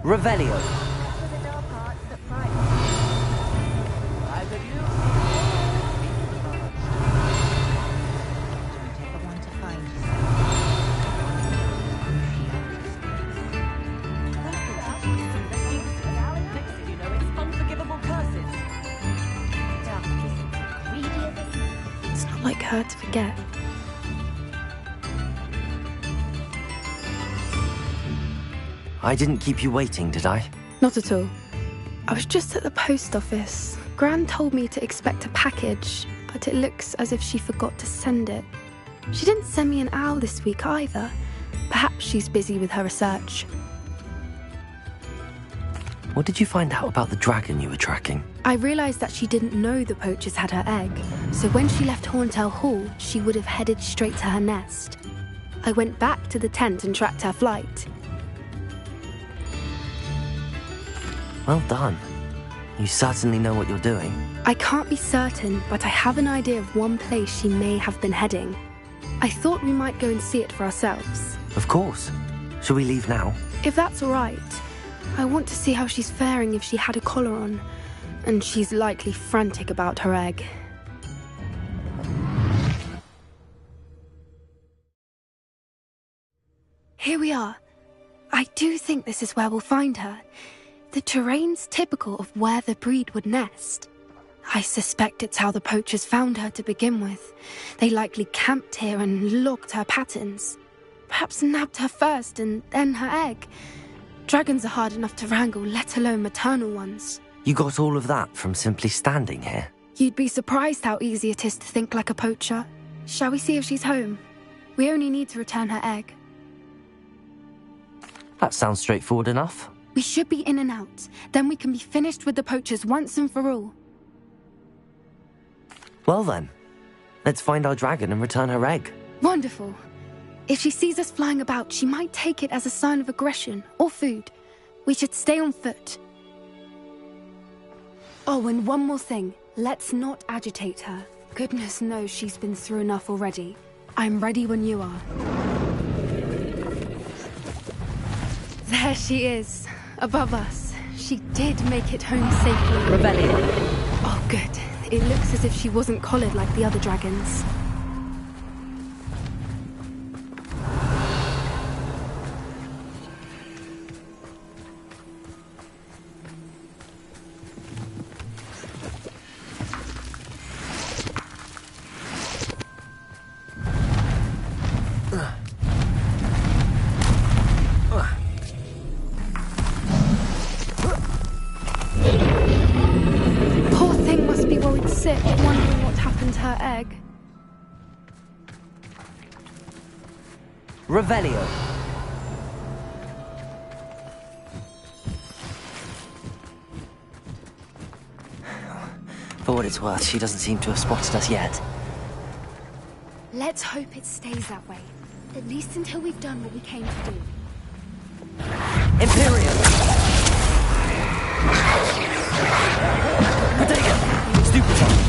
Revelio. It's not like her to forget. I didn't keep you waiting, did I? Not at all. I was just at the post office. Gran told me to expect a package, but it looks as if she forgot to send it. She didn't send me an owl this week either. Perhaps she's busy with her research. What did you find out about the dragon you were tracking? I realised that she didn't know the poachers had her egg, so when she left Horntail Hall, she would have headed straight to her nest. I went back to the tent and tracked her flight. Well done. You certainly know what you're doing. I can't be certain, but I have an idea of one place she may have been heading. I thought we might go and see it for ourselves. Of course. Shall we leave now? If that's all right. I want to see how she's faring if she had a collar on. And she's likely frantic about her egg. Here we are. I do think this is where we'll find her. The terrain's typical of where the breed would nest. I suspect it's how the poachers found her to begin with. They likely camped here and logged her patterns. Perhaps nabbed her first and then her egg. Dragons are hard enough to wrangle, let alone maternal ones. You got all of that from simply standing here? You'd be surprised how easy it is to think like a poacher. Shall we see if she's home? We only need to return her egg. That sounds straightforward enough. We should be in and out. Then we can be finished with the poachers once and for all. Well then, let's find our dragon and return her egg. Wonderful. If she sees us flying about, she might take it as a sign of aggression or food. We should stay on foot. Oh, and one more thing. Let's not agitate her. Goodness knows she's been through enough already. I'm ready when you are. There she is, above us. She did make it home safely. Rebellion. Oh, good. It looks as if she wasn't collared like the other dragons. Wondering what happened to her egg. Revelio. For what it's worth, she doesn't seem to have spotted us yet. Let's hope it stays that way. At least until we've done what we came to do. Imperium! Bodega! Stupid!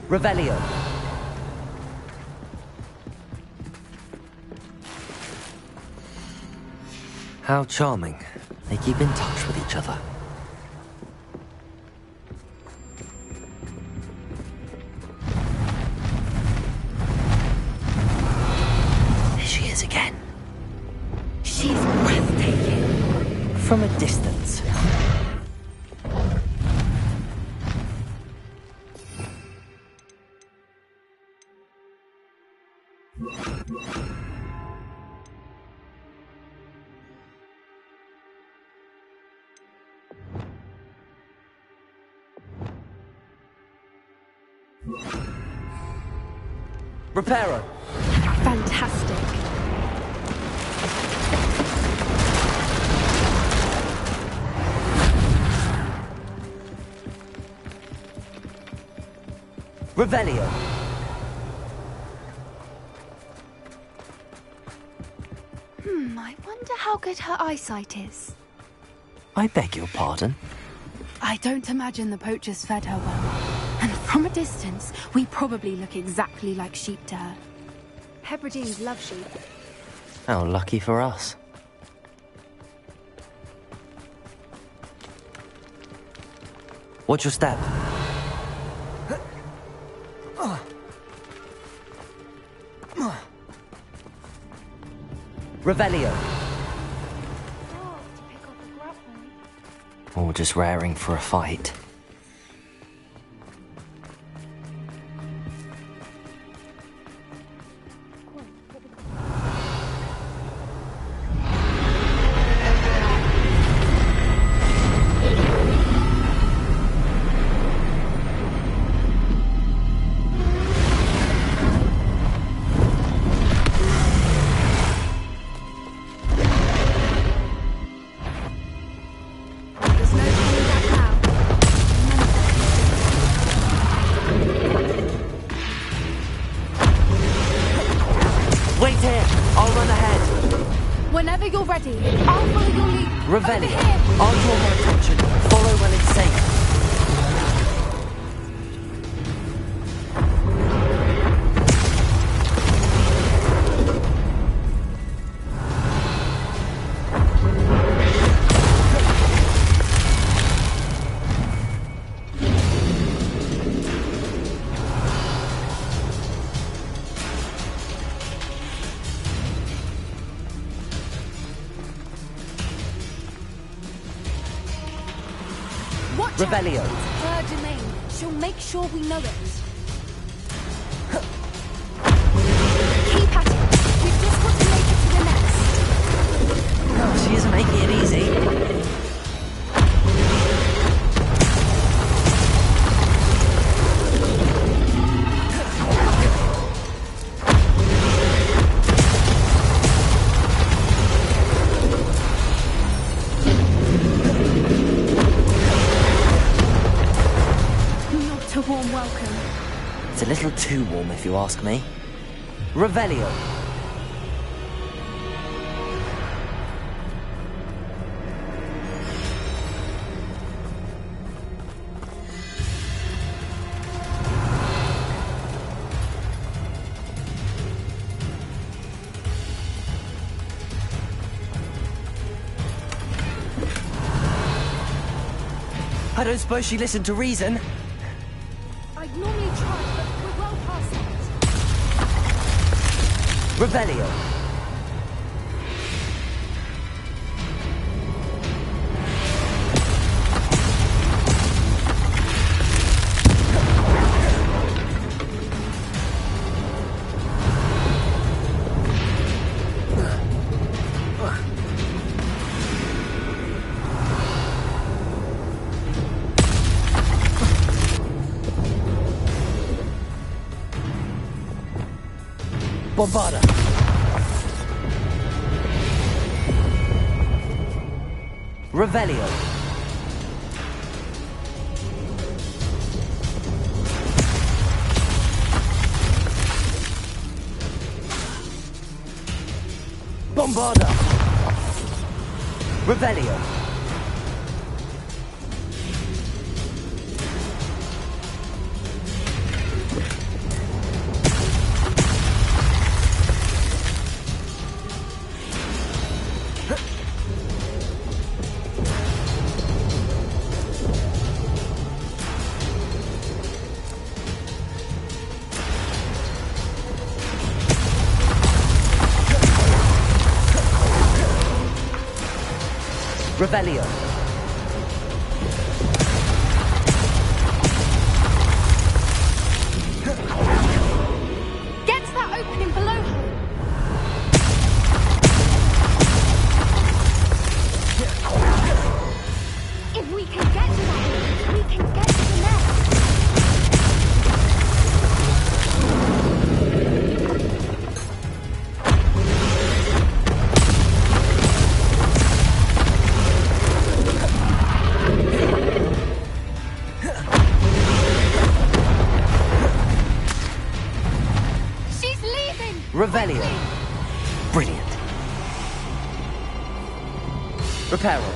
Revelio. How charming. They keep in touch with each other. There she is again. She's breathtaking. From a distance. Reparo. Fantastic. Revelio. I wonder how good her eyesight is. I beg your pardon? I don't imagine the poachers fed her well. And from a distance, we probably look exactly like sheep to her. Hebrideans love sheep. How lucky for us. Watch your step. Revelio. Or just raring for a fight. Wait here. I'll run ahead. Whenever you're ready, I'll follow your lead. Revelio, I'll draw my attention. Follow when it's safe. Revelio. It's her domain. She'll make sure we know it. Keep at it. We've just got to make it to the nest. Oh, she isn't making it easy. Warm welcome. It's a little too warm, if you ask me. Revelio. I don't suppose she listened to reason. I'd normally try, but we're well past that. Revelio. Bombarda. Revelio. Bombarda. Revelio. Revelio. Get to that opening below her. If we can get to that, we can get to the nest. Revelio. Brilliant. Reparo.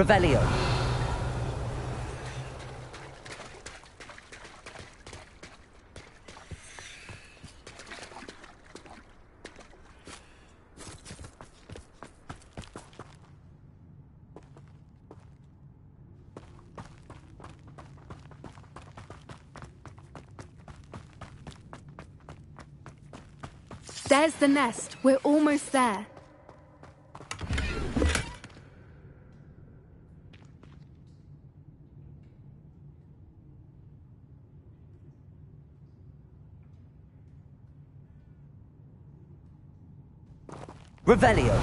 Revelio. There's the nest. We're almost there. Revelio.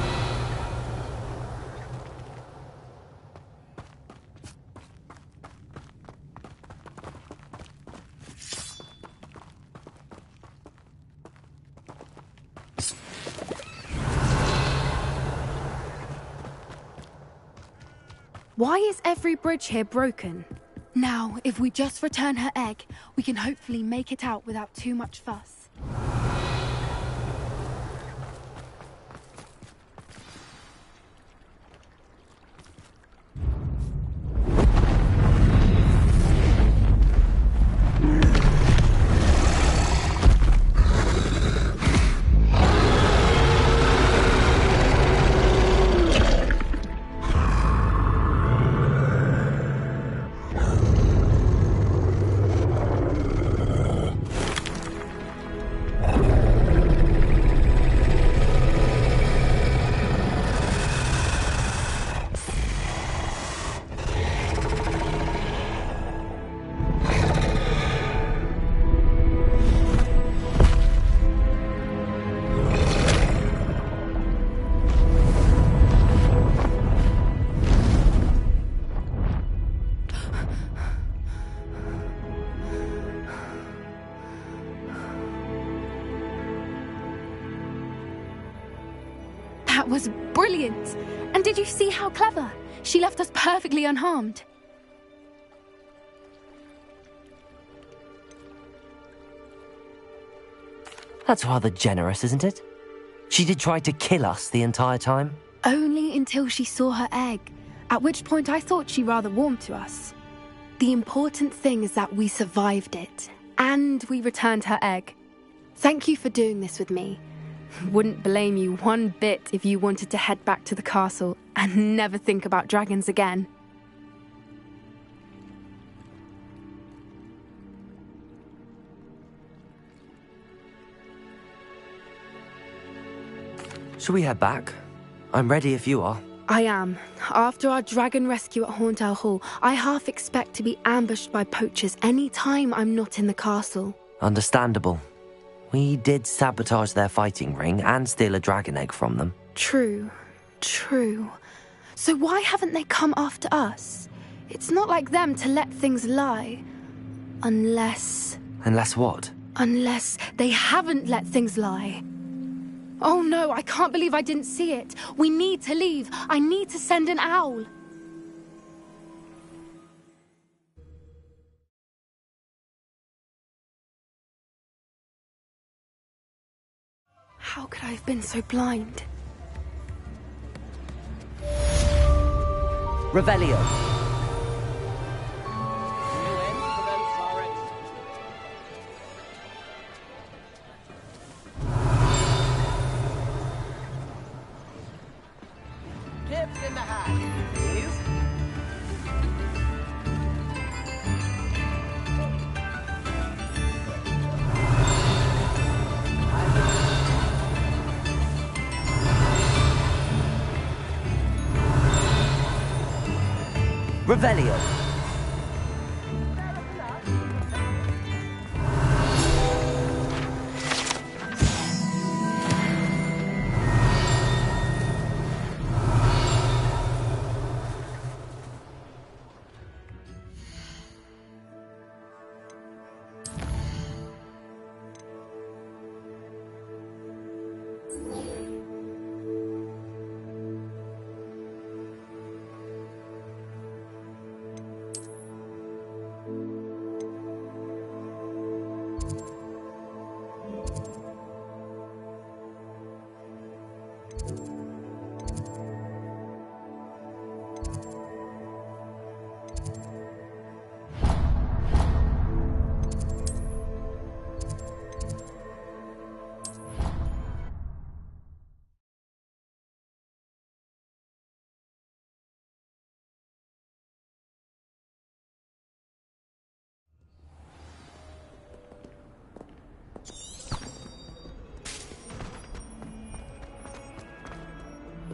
Why is every bridge here broken? Now, if we just return her egg, we can hopefully make it out without too much fuss. That was brilliant! And did you see how clever? She left us perfectly unharmed. That's rather generous, isn't it? She did try to kill us the entire time. Only until she saw her egg, at which point I thought she rather warmed to us. The important thing is that we survived it, and we returned her egg. Thank you for doing this with me. Wouldn't blame you one bit if you wanted to head back to the castle and never think about dragons again. Shall we head back? I'm ready if you are. I am. After our dragon rescue at Hauntow Hall, I half expect to be ambushed by poachers any time I'm not in the castle. Understandable. We did sabotage their fighting ring and steal a dragon egg from them. True. So why haven't they come after us? It's not like them to let things lie. Unless what? Unless they haven't let things lie. Oh no, I can't believe I didn't see it. We need to leave. I need to send an owl. How could I have been so blind? Revelio. Tips in the hat, please. Revelio.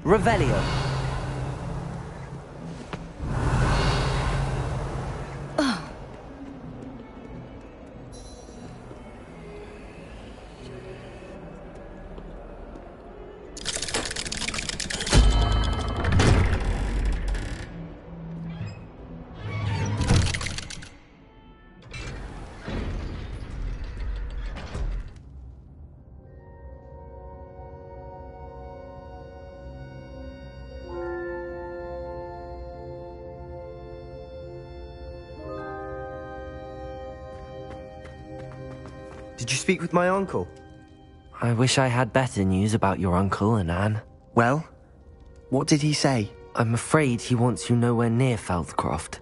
Revelio. Did you speak with my uncle? I wish I had better news about your uncle and Anne. Well, what did he say? I'm afraid he wants you nowhere near Feldcroft.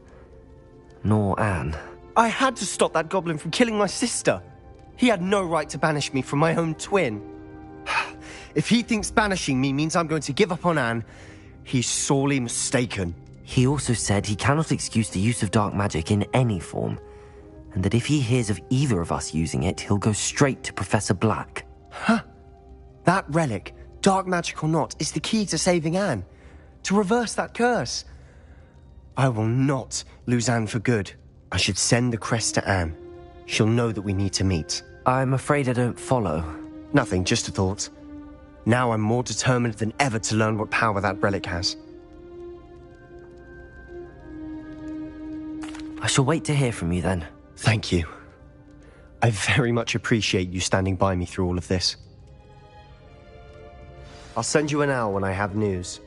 Nor Anne. I had to stop that goblin from killing my sister. He had no right to banish me from my own twin. If he thinks banishing me means I'm going to give up on Anne, he's sorely mistaken. He also said he cannot excuse the use of dark magic in any form, and that if he hears of either of us using it, he'll go straight to Professor Black. Huh. That relic, dark magic or not, is the key to saving Anne. To reverse that curse. I will not lose Anne for good. I should send the crest to Anne. She'll know that we need to meet. I'm afraid I don't follow. Nothing, just a thought. Now I'm more determined than ever to learn what power that relic has. I shall wait to hear from you then. Thank you. I very much appreciate you standing by me through all of this. I'll send you an owl when I have news.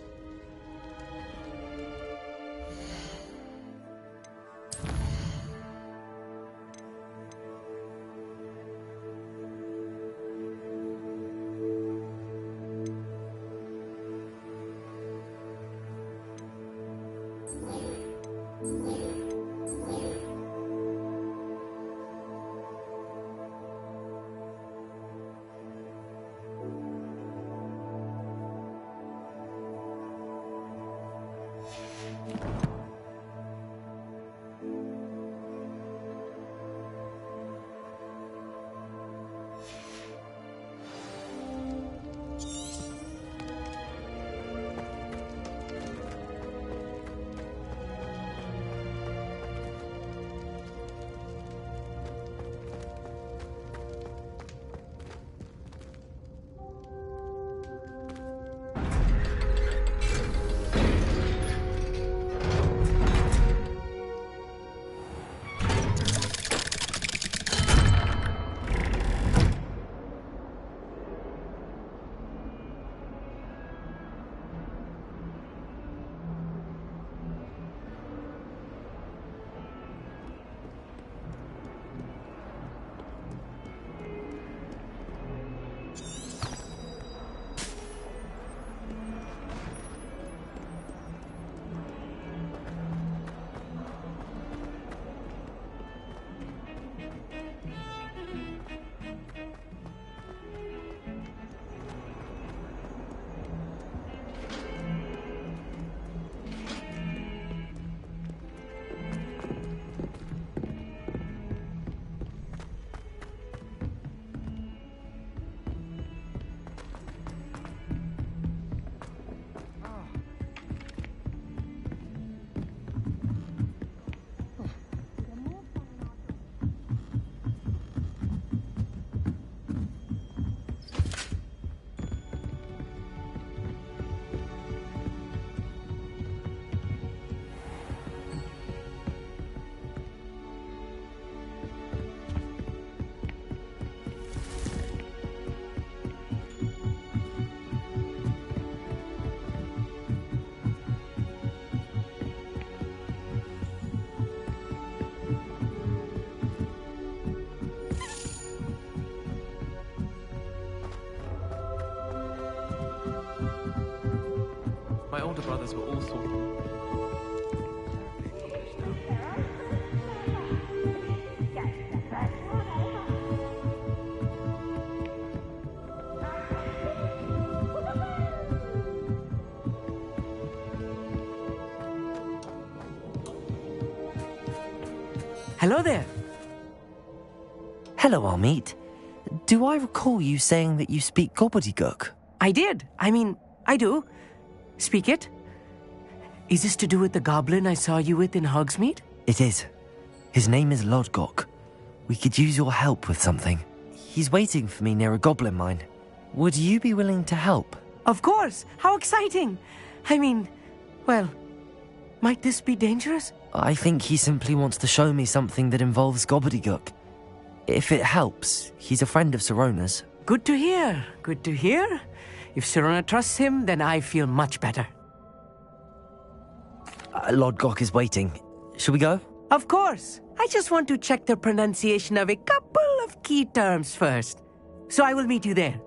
My older brothers were all sorted. Hello there. Hello, Armeet. Do I recall you saying that you speak gobbledygook? I did. I mean, I do. Speak it. Is this to do with the goblin I saw you with in Hogsmeade? It is. His name is Lodgok. We could use your help with something. He's waiting for me near a goblin mine. Would you be willing to help? Of course! How exciting! I mean, well, might this be dangerous? I think he simply wants to show me something that involves gobbledygook. If it helps, he's a friend of Sirona's. Good to hear. Good to hear. If Sirona trusts him, then I feel much better. Lodgok is waiting. Shall we go? Of course. I just want to check the pronunciation of a couple of key terms first. So I will meet you there.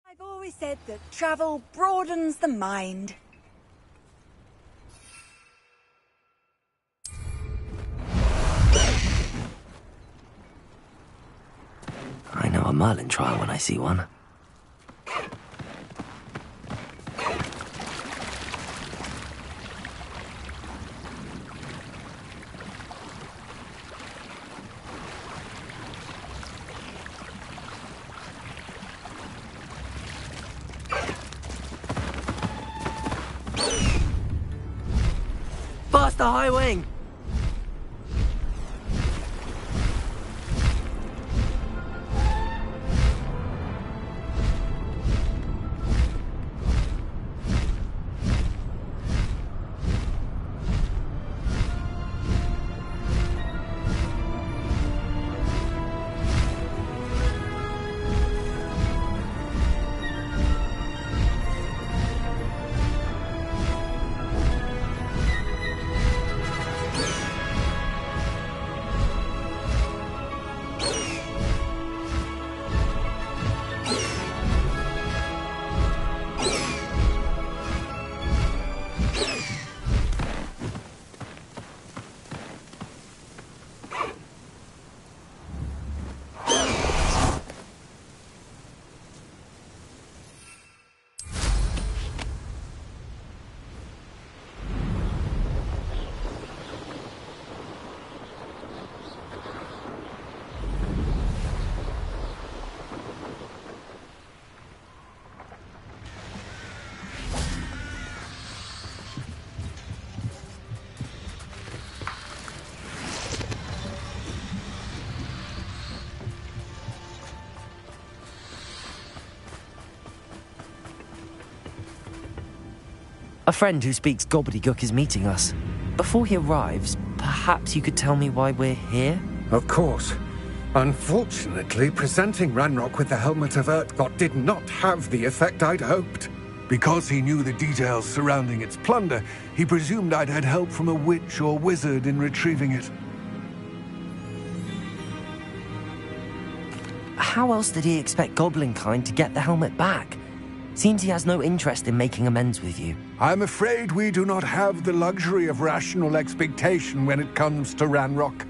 I've always said that travel broadens the mind. I know a Merlin trial when I see one. Bust the high wing! A friend who speaks gobbledygook is meeting us. Before he arrives, perhaps you could tell me why we're here? Of course. Unfortunately, presenting Ranrock with the Helmet of Urtkot did not have the effect I'd hoped. Because he knew the details surrounding its plunder, he presumed I'd had help from a witch or wizard in retrieving it. How else did he expect Goblinkind to get the helmet back? Seems he has no interest in making amends with you. I'm afraid we do not have the luxury of rational expectation when it comes to Ranrock.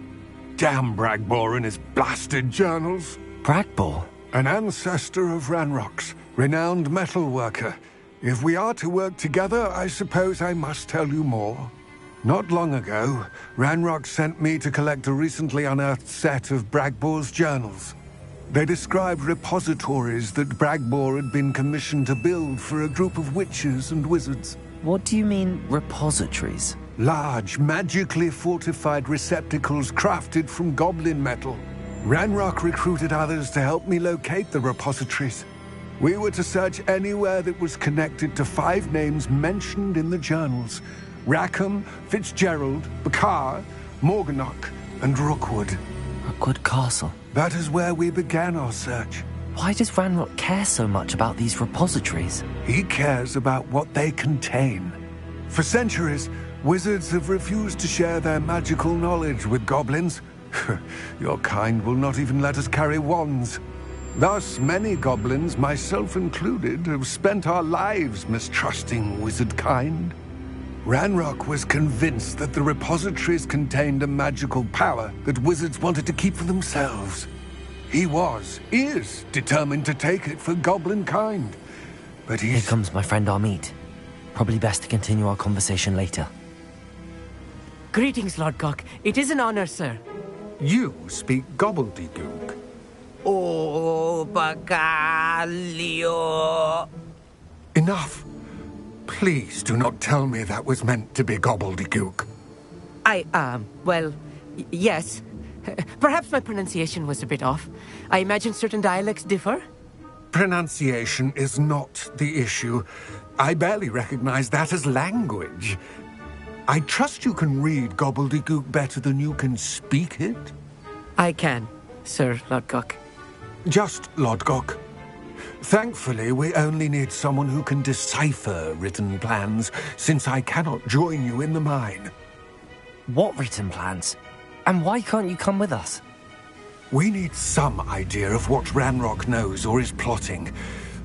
Damn Bragbor and his blasted journals. Bragbor? An ancestor of Ranrock's, renowned metalworker. If we are to work together, I suppose I must tell you more. Not long ago, Ranrock sent me to collect a recently unearthed set of Bragbor's journals. They described repositories that Bragbor had been commissioned to build for a group of witches and wizards. What do you mean, repositories? Large, magically fortified receptacles crafted from goblin metal. Ranrock recruited others to help me locate the repositories. We were to search anywhere that was connected to 5 names mentioned in the journals: Rackham, Fitzgerald, Bakar, Morganach, and Rookwood. Rookwood Castle. That is where we began our search. Why does Ranrock care so much about these repositories? He cares about what they contain. For centuries, wizards have refused to share their magical knowledge with goblins. Your kind will not even let us carry wands. Thus, many goblins, myself included, have spent our lives mistrusting wizard kind. Ranrock was convinced that the repositories contained a magical power that wizards wanted to keep for themselves. He is determined to take it for goblin kind. But Here comes my friend Amit. Probably best to continue our conversation later. Greetings, Lord Cock. It is an honor, sir. You speak gobbledygook. Oh, Bacalio. Enough. Please do not tell me that was meant to be gobbledygook. Yes. Perhaps my pronunciation was a bit off. I imagine certain dialects differ. Pronunciation is not the issue. I barely recognize that as language. I trust you can read gobbledygook better than you can speak it? I can, Sir Lodgok. Just Lodgok. Thankfully, we only need someone who can decipher written plans, since I cannot join you in the mine. What written plans? And why can't you come with us? We need some idea of what Ranrock knows or is plotting.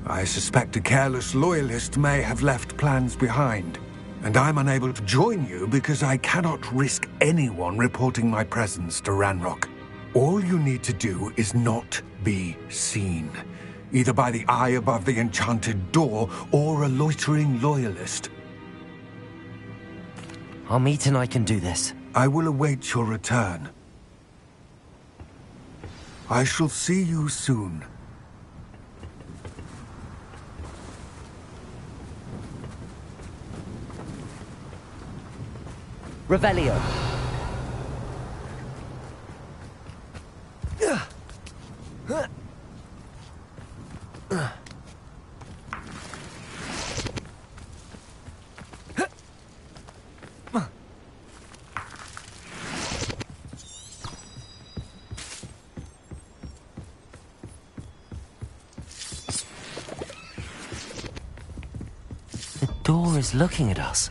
I suspect a careless loyalist may have left plans behind. And I'm unable to join you because I cannot risk anyone reporting my presence to Ranrock. All you need to do is not be seen, either by the eye above the enchanted door or a loitering loyalist. Amit and I can do this. I will await your return. I shall see you soon. Revelio. The door is looking at us.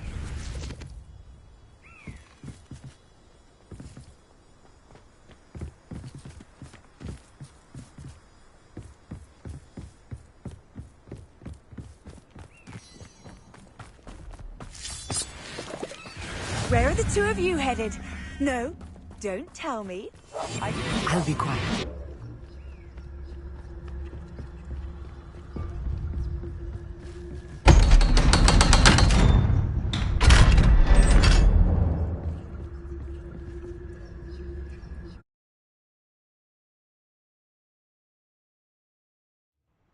Where are the two of you headed? No, don't tell me. I'll be quiet.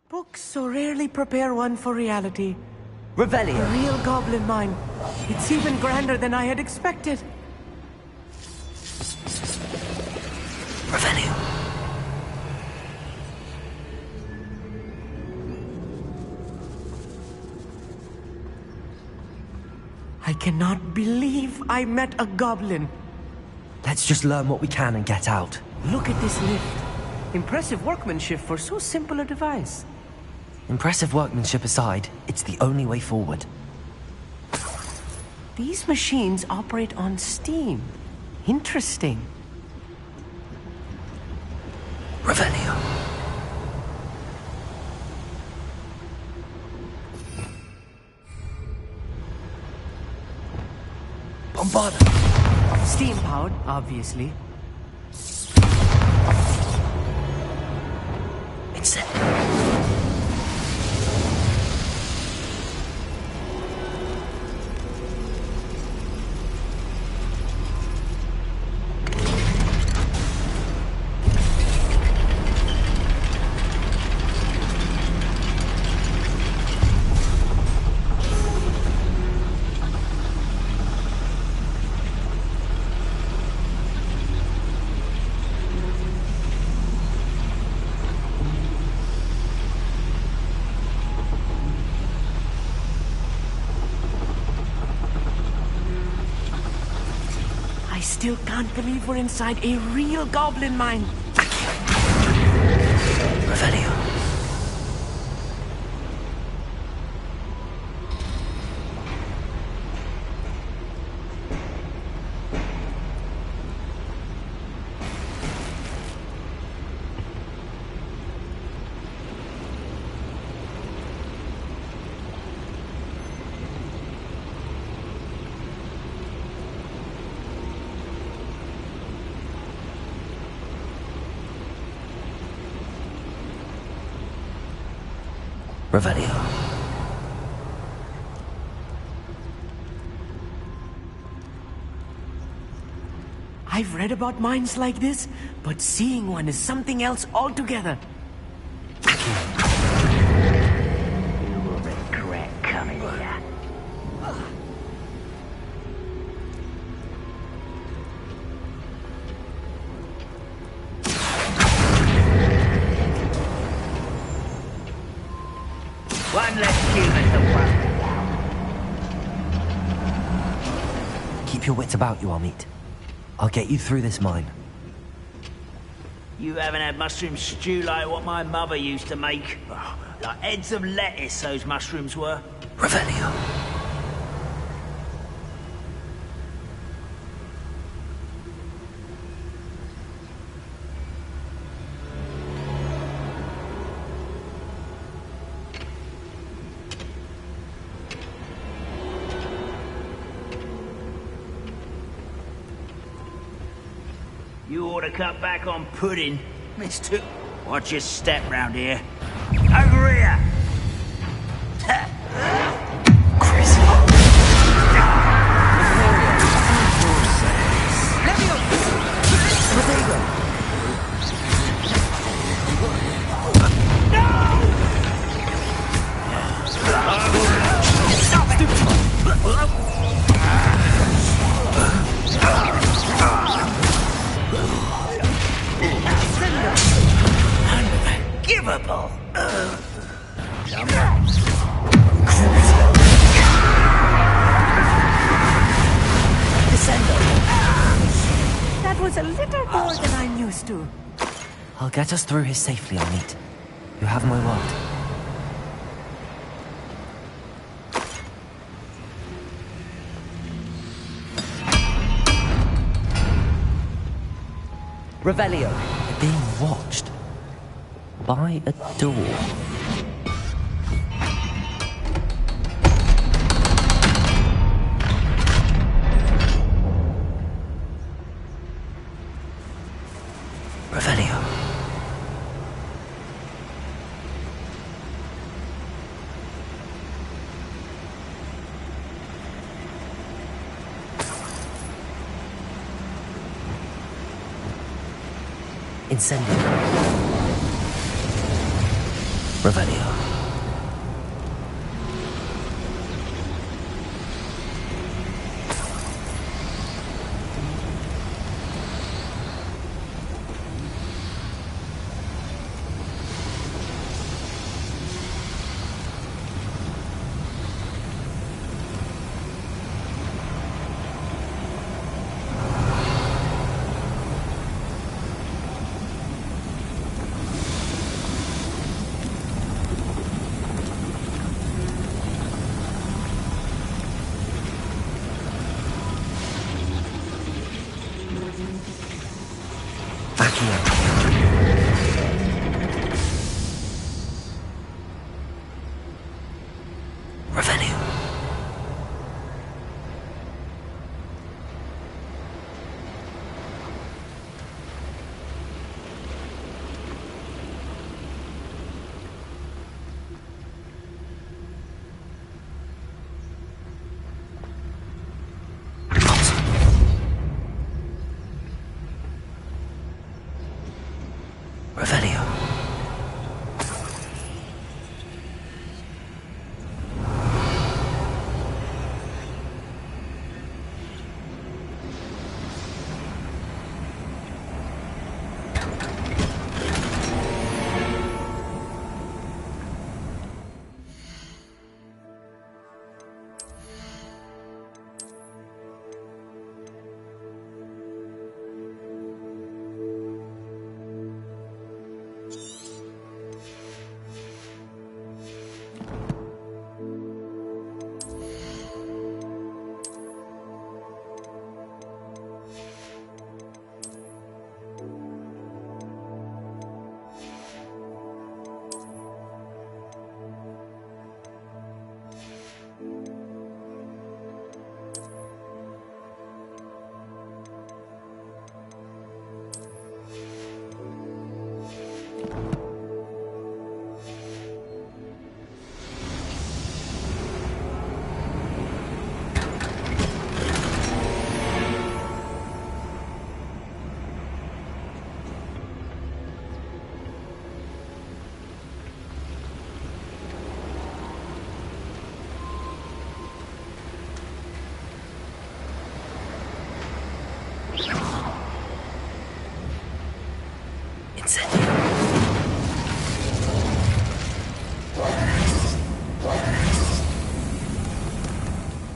Books so rarely prepare one for reality. Revelio. A real goblin mine. It's even grander than I had expected. Revelio. I cannot believe I met a goblin. Let's just learn what we can and get out. Look at this lift. Impressive workmanship for so simple a device. Impressive workmanship aside, it's the only way forward. These machines operate on steam. Interesting. Revelio. Bombarda. Steam-powered, obviously. It's set. I still can't believe we're inside a real goblin mine. Revelio. Revelio. I've read about mines like this, but seeing one is something else altogether. You will regret coming here. One less human to worry about. Keep your wits about you, Amit. I'll get you through this mine. You haven't had mushroom stew like what my mother used to make. Oh, like heads of lettuce, those mushrooms were. Revelio. You ought to cut back on pudding. Mister, watch your step round here. Over here! Unforgivable! That was a little more than I'm used to. I'll get us through here safely, Amit. You have my word. Revelio. They're being watched. By a door. Revelio. Incendio. Revelio. Revelio.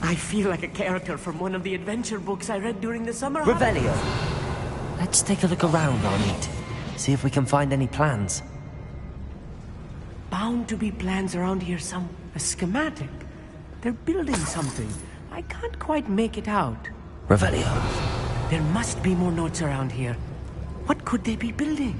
I feel like a character from one of the adventure books I read during the summer Revelio. Let's take a look around, Arneet. See if we can find any plans. Bound to be plans around here a schematic. They're building something. I can't quite make it out. Revelio. There must be more notes around here. What could they be building?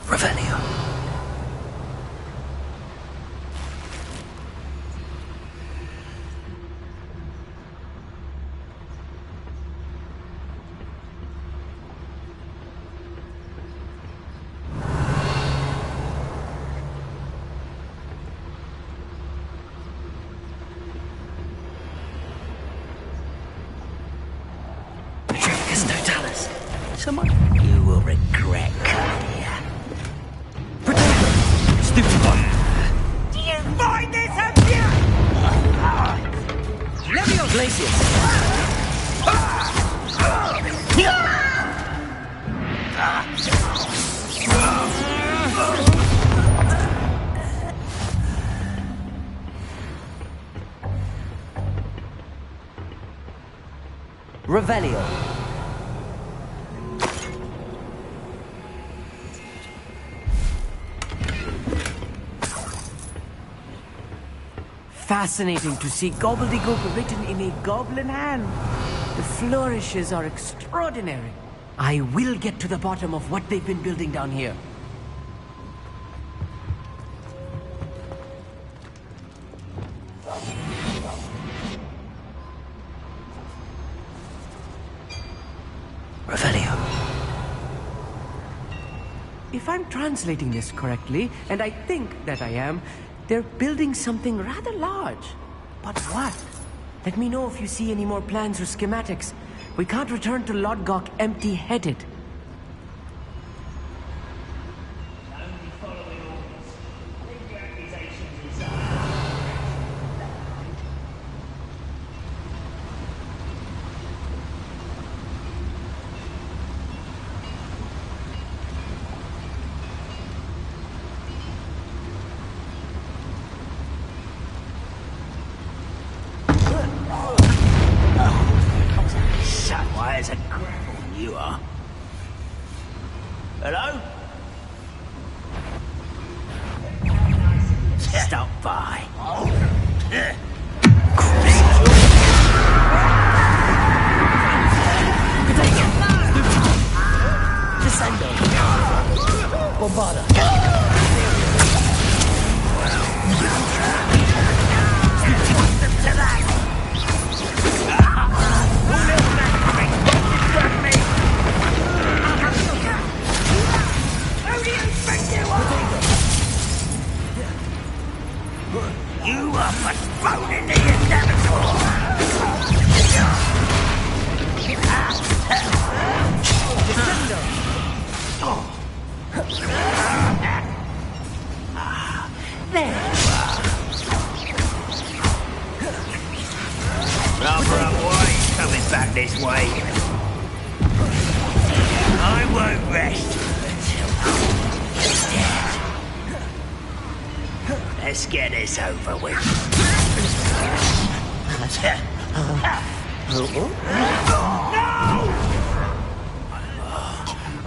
Revelio. Someone you will regret coming here. Stupid boy! Do you find this abuse? Levio Glacius! Revelio. Fascinating to see gobbledygook written in a goblin hand. The flourishes are extraordinary. I will get to the bottom of what they've been building down here. Revelio. If I'm translating this correctly, and I think that I am, they're building something rather large. But what? Let me know if you see any more plans or schematics. We can't return to Lodgok empty-headed. Only following orders. Leave your accusations inside. As a grapple you are. Hello? Stop by. Descendo. Bombarda. You are but thrown into the inevitable. There you are. Rather unwise coming back this way. I won't rest until you're dead. Let's get this over with. No!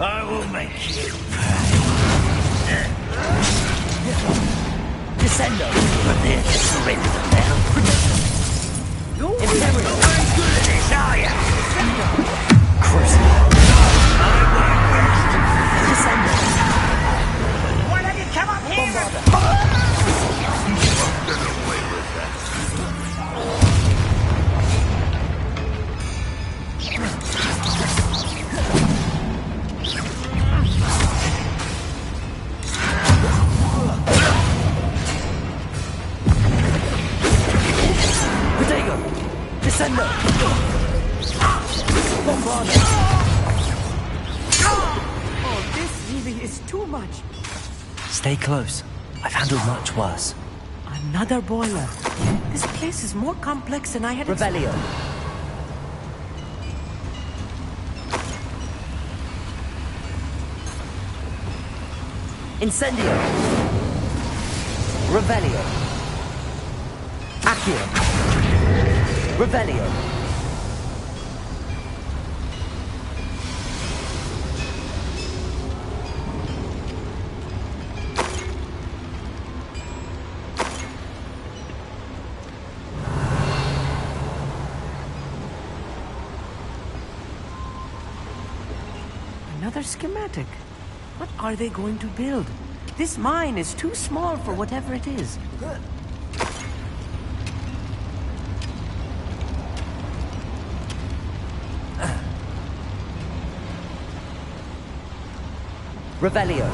I will make you pay. Descendo. Prepare to surrender now. You're very good at this, are you? Crucible. I won't rest. Descendo. What have you too much. Stay close. I've handled much worse. Another boiler. This place is more complex than I had Revelio. Incendio. Revelio. Accio. Revelio. Another schematic. What are they going to build? This mine is too small for whatever it is. Revelio.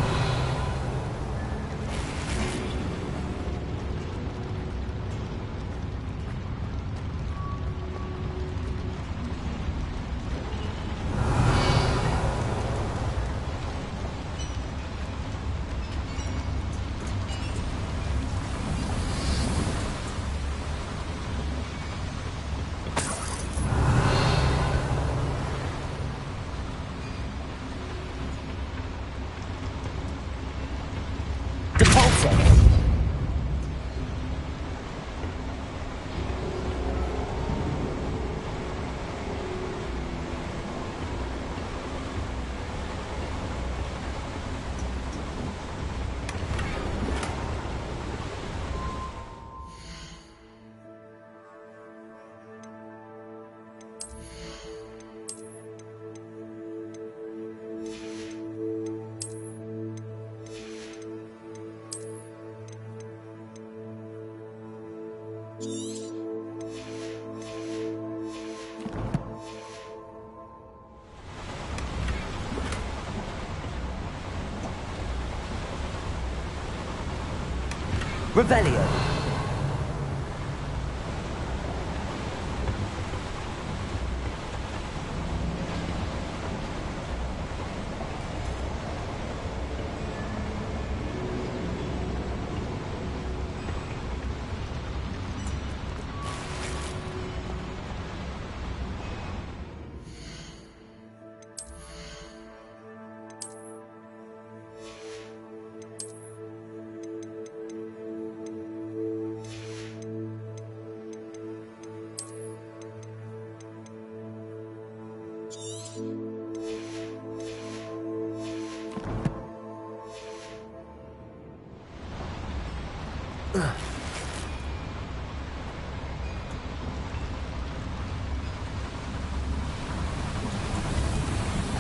Revelio.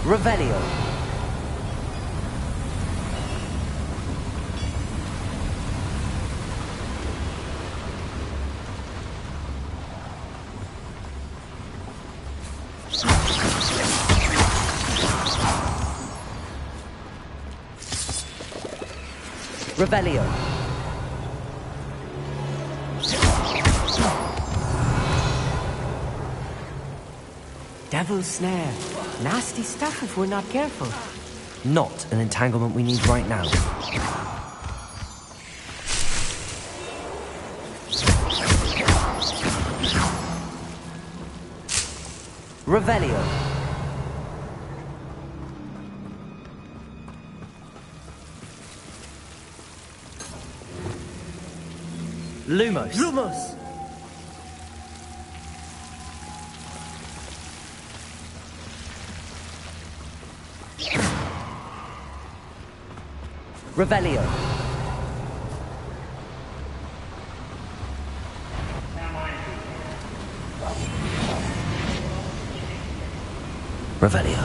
Revelio. Revelio. Devil's snare. Nasty stuff if we're not careful. Not an entanglement we need right now. Revelio. Lumos. Lumos! Revelio. Revelio.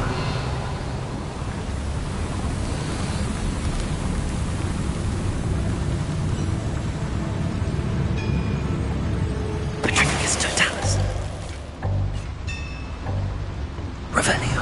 Petrificus totalis. Revelio.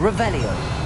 Revelio.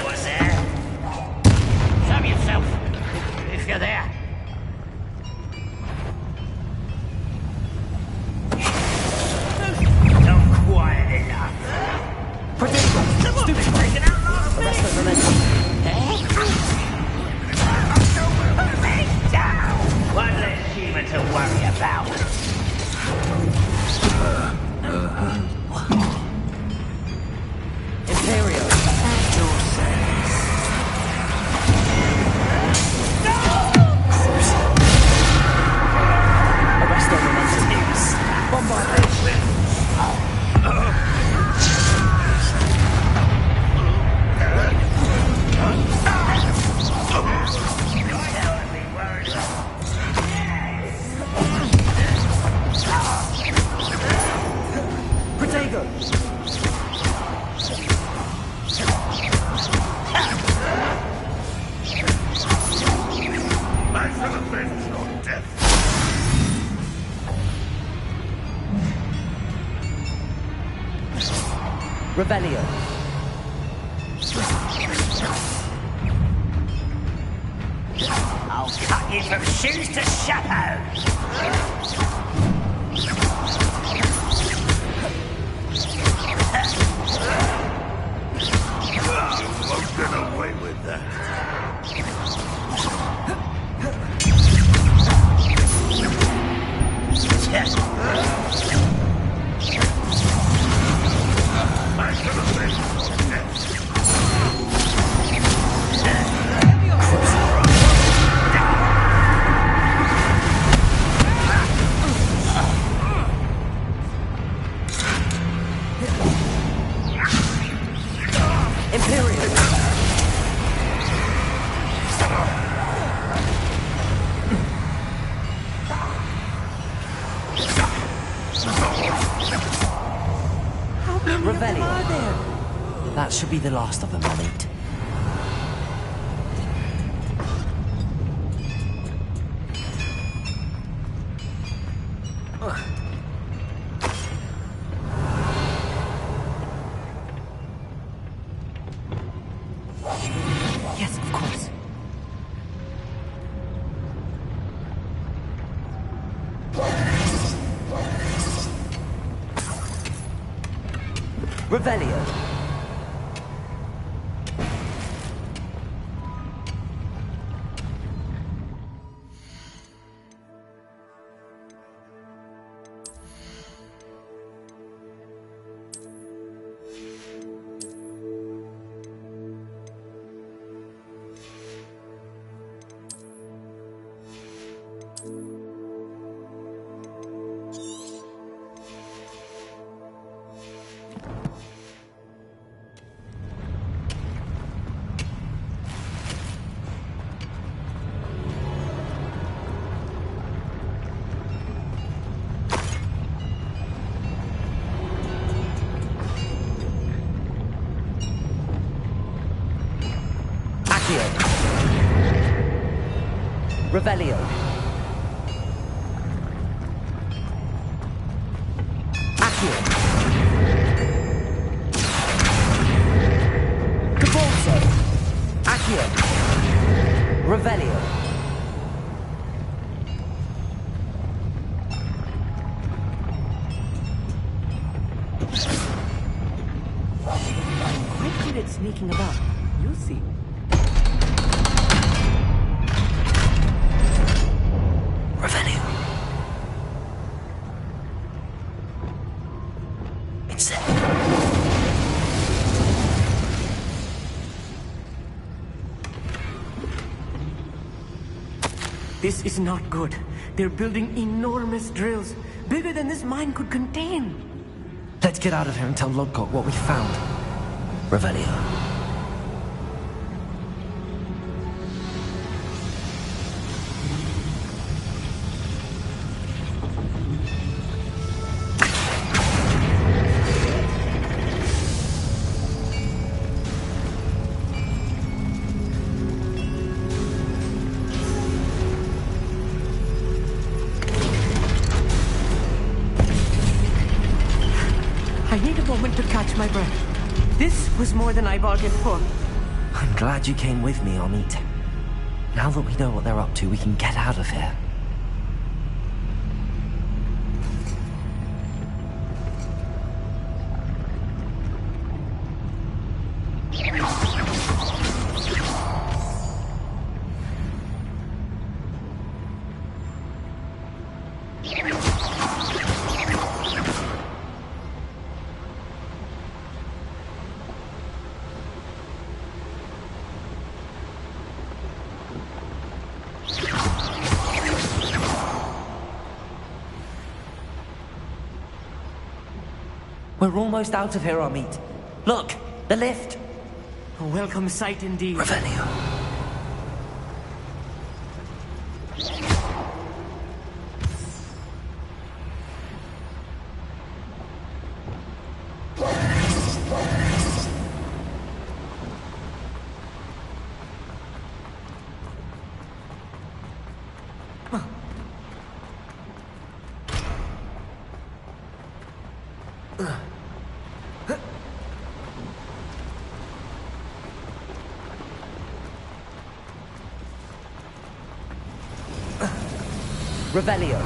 What's there? Show yourself, if you're there. Not quiet enough. Protect Stupid breaking out last minute. Arrest the momentum. One less human to worry about. Imperio. Arrest the momentum. Bombard. Protego. I shall avenge your death. Revelio. I'll cut you from shoes to chapeau. Won't get away with that. I shall avenge your death. Imperial. Revelio. That should be the last of them, Elite. Yes, of course. Revelio. Revelio. Accio. Cabolso. Accio. Revelio. Quite good at sneaking about. You'll see. Revelio. It's it. This is not good. They're building enormous drills, bigger than this mine could contain. Let's get out of here and tell Lodgok what we found. Revelio. I need a moment to catch my breath. This was more than I bargained for. I'm glad you came with me, Amit. Now that we know what they're up to, we can get out of here. We're almost out of here, Amit. Look, the lift. A welcome sight indeed. Revelio. Revelio.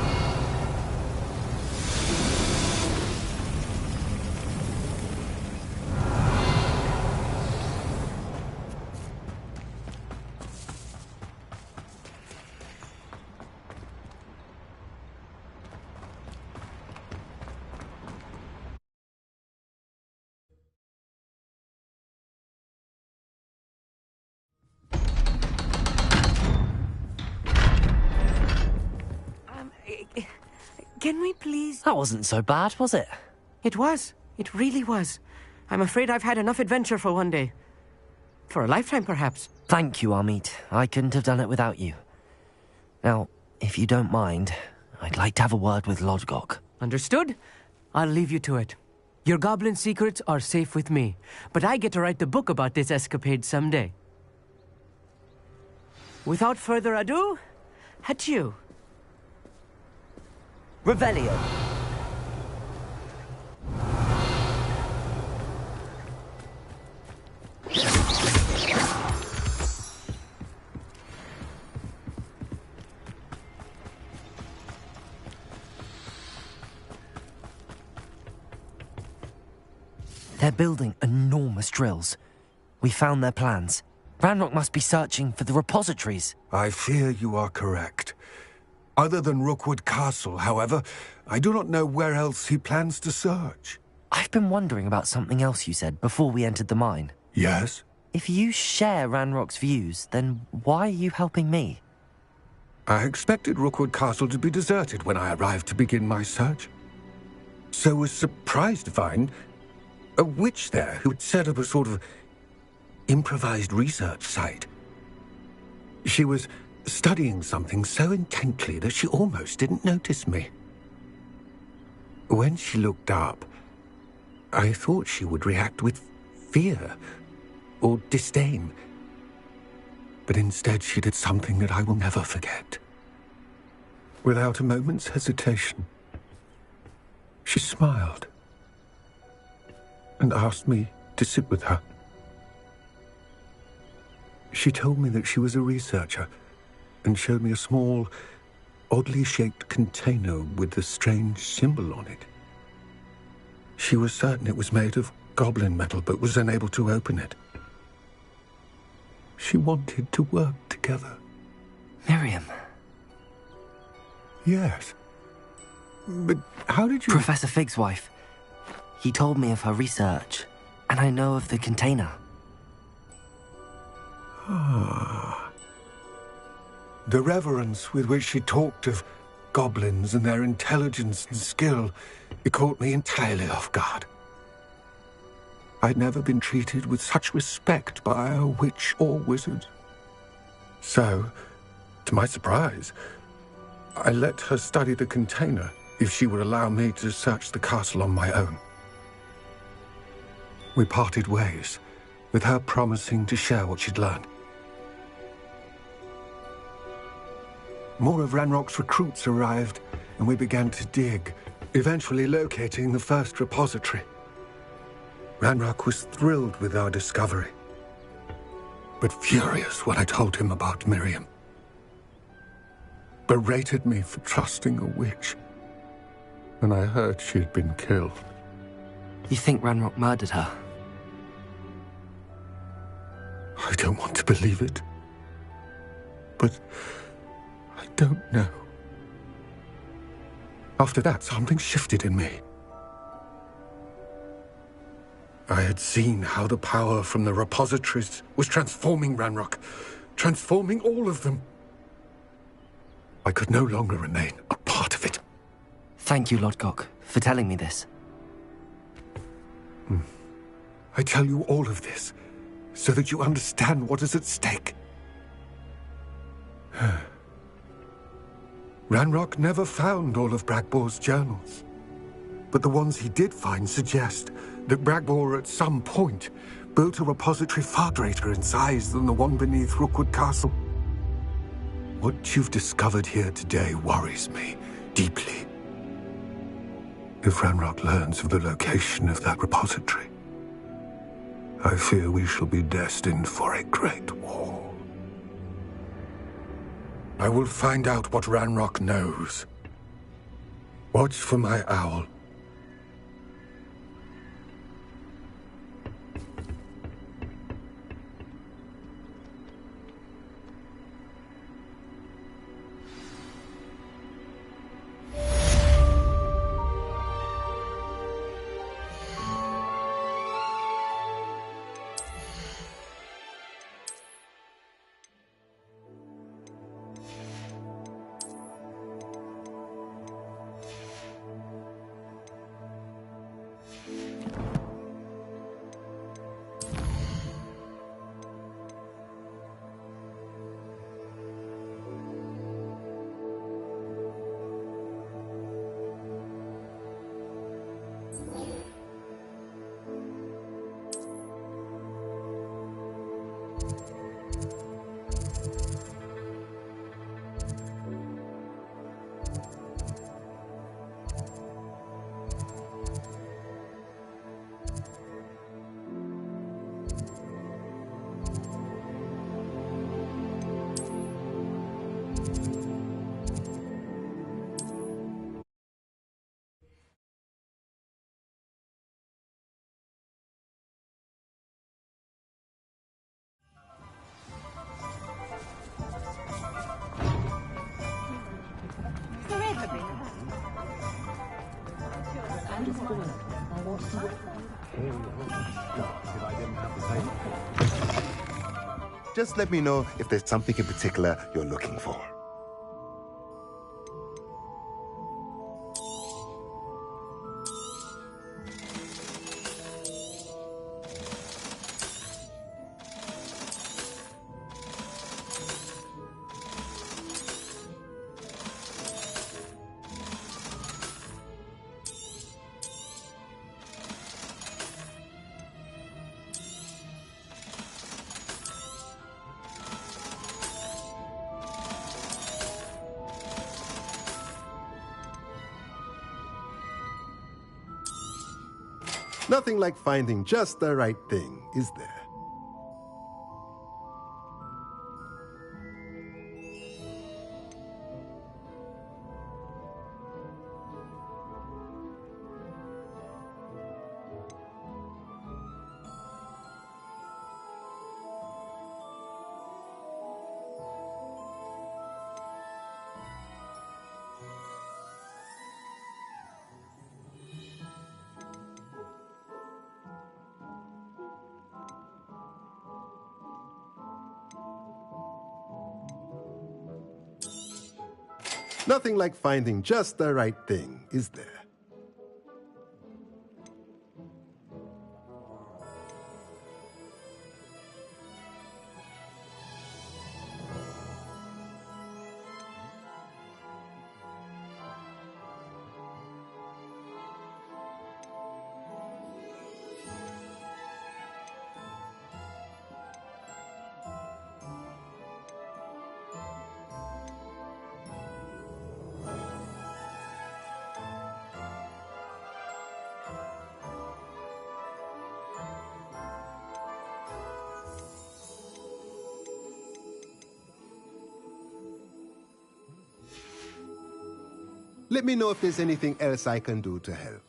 Can we please... That wasn't so bad, was it? It was. It really was. I'm afraid I've had enough adventure for one day. For a lifetime, perhaps. Thank you, Amit. I couldn't have done it without you. Now, if you don't mind, I'd like to have a word with Lodgok. Understood? I'll leave you to it. Your goblin secrets are safe with me, but I get to write the book about this escapade someday. Without further ado, adieu. Revelio. They're building enormous drills. We found their plans. Ranrock must be searching for the repositories. I fear you are correct. Other than Rookwood Castle, however, I do not know where else he plans to search. I've been wondering about something else you said before we entered the mine. Yes? If you share Ranrock's views, then why are you helping me? I expected Rookwood Castle to be deserted when I arrived to begin my search. So was surprised to find a witch there who had set up a sort of improvised research site. She was studying something so intently that she almost didn't notice me. When she looked up, I thought she would react with fear or disdain. But instead she did something that I will never forget. Without a moment's hesitation, she smiled and asked me to sit with her. She told me that she was a researcher and showed me a small, oddly shaped container with a strange symbol on it. She was certain it was made of goblin metal, but was unable to open it. She wanted to work together. Miriam. Yes. But how did you... Professor Fig's wife. He told me of her research, and I know of the container. Ah. The reverence with which she talked of goblins and their intelligence and skill, it caught me entirely off guard. I'd never been treated with such respect by a witch or wizard. So, to my surprise, I let her study the container if she would allow me to search the castle on my own. We parted ways, with her promising to share what she'd learned. More of Ranrock's recruits arrived, and we began to dig, eventually locating the first repository. Ranrock was thrilled with our discovery, but furious when I told him about Miriam. Berated me for trusting a witch when I heard she'd been killed. You think Ranrock murdered her? I don't want to believe it, but I don't know. After that, something shifted in me. I had seen how the power from the repositories was transforming Ranrock, transforming all of them. I could no longer remain a part of it. Thank you, Lodgok, for telling me this. I tell you all of this so that you understand what is at stake. Ranrock never found all of Bragbor's journals, but the ones he did find suggest that Bragbor at some point built a repository far greater in size than the one beneath Rookwood Castle. What you've discovered here today worries me deeply. If Ranrock learns of the location of that repository, I fear we shall be destined for a great war. I will find out what Ranrock knows. Watch for my owl. Just let me know if there's something in particular you're looking for. Nothing like finding just the right thing, is there? Nothing like finding just the right thing, is there? Let me know if there's anything else I can do to help.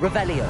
Revelio.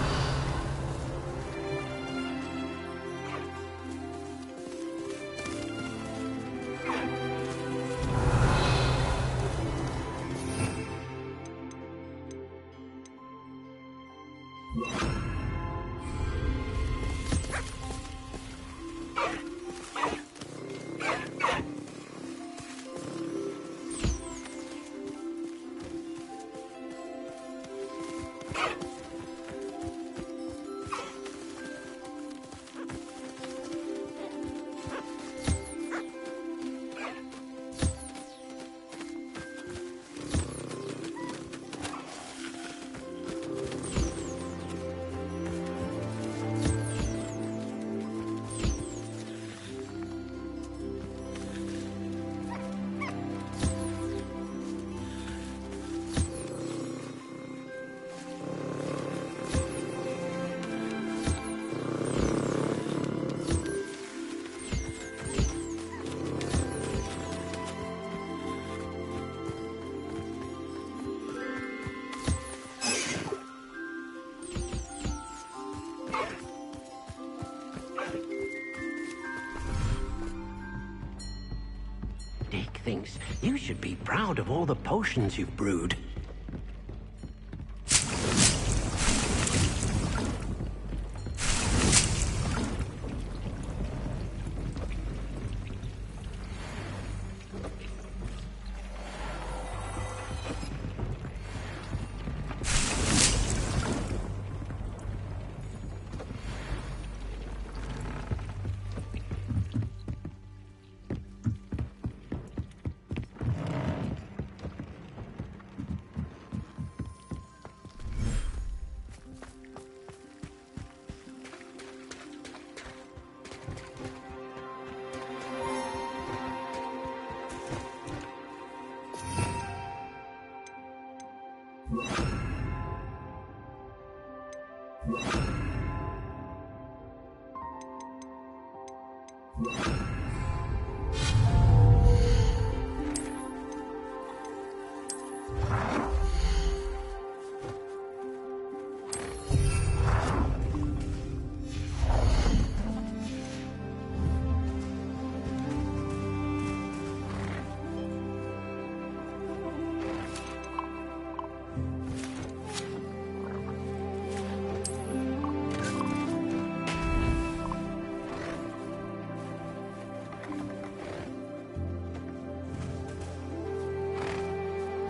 Dick thinks you should be proud of all the potions you've brewed.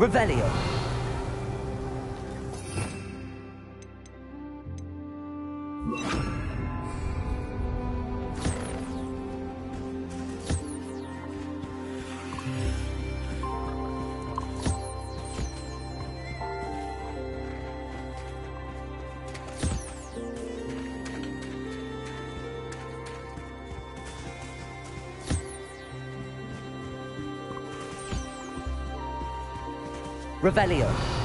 Revelio. Revelio.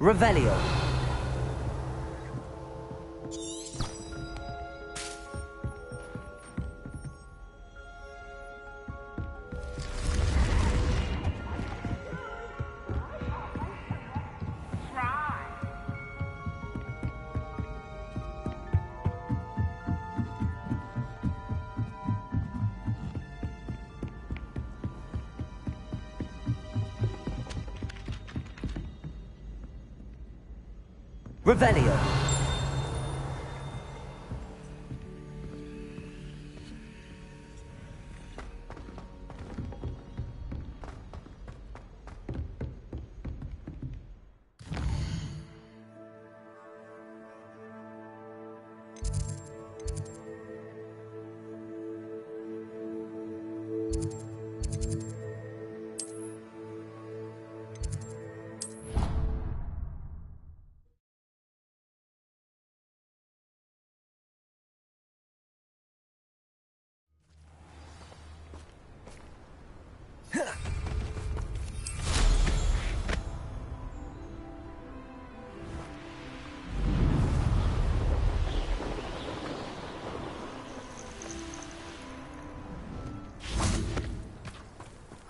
Revelio. Revelio.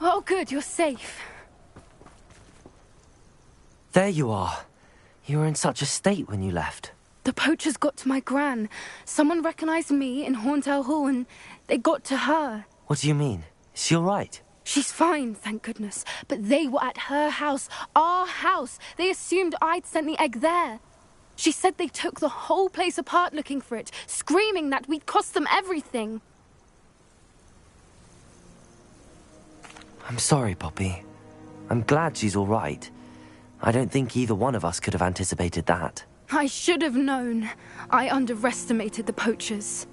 Oh, good, you're safe. There you are. You were in such a state when you left. The poachers got to my gran. Someone recognized me in Horntail Hall and they got to her. What do you mean? Is she all right? She's fine, thank goodness. But they were at her house, our house. They assumed I'd sent the egg there. She said they took the whole place apart looking for it, screaming that we'd cost them everything. I'm sorry, Poppy. I'm glad she's all right. I don't think either one of us could have anticipated that. I should have known. I underestimated the poachers.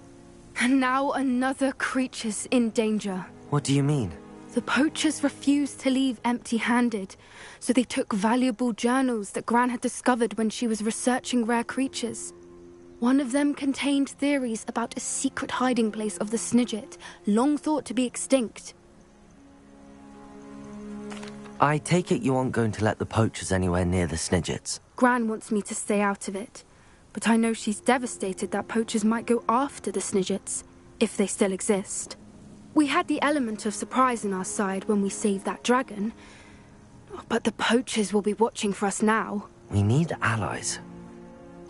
And now another creature's in danger. What do you mean? The poachers refused to leave empty-handed, so they took valuable journals that Gran had discovered when she was researching rare creatures. One of them contained theories about a secret hiding place of the Snidget, long thought to be extinct. I take it you aren't going to let the poachers anywhere near the Snidgets. Gran wants me to stay out of it, but I know she's devastated that poachers might go after the Snidgets, if they still exist. We had the element of surprise on our side when we saved that dragon, but the poachers will be watching for us now. We need allies.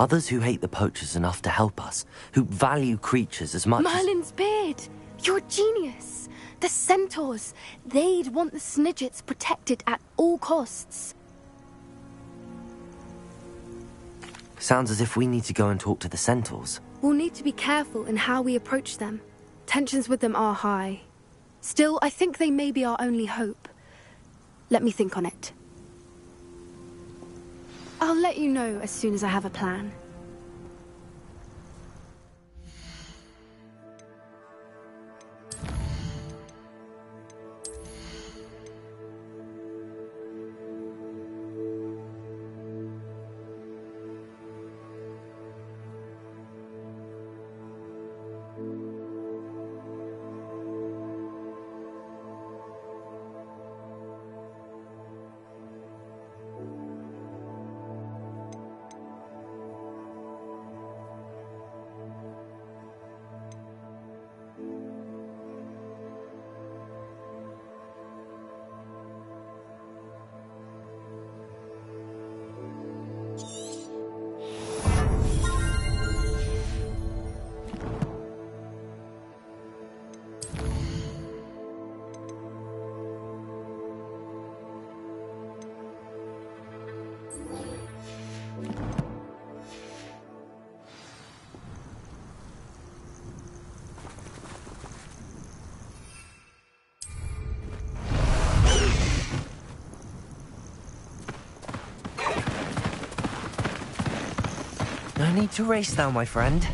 Others who hate the poachers enough to help us, who value creatures as much Merlin's beard! You're a genius! The centaurs! They'd want the Snidgets protected at all costs. Sounds as if we need to go and talk to the centaurs. We'll need to be careful in how we approach them. Tensions with them are high. Still, I think they may be our only hope. Let me think on it. I'll let you know as soon as I have a plan. No need to race now, my friend.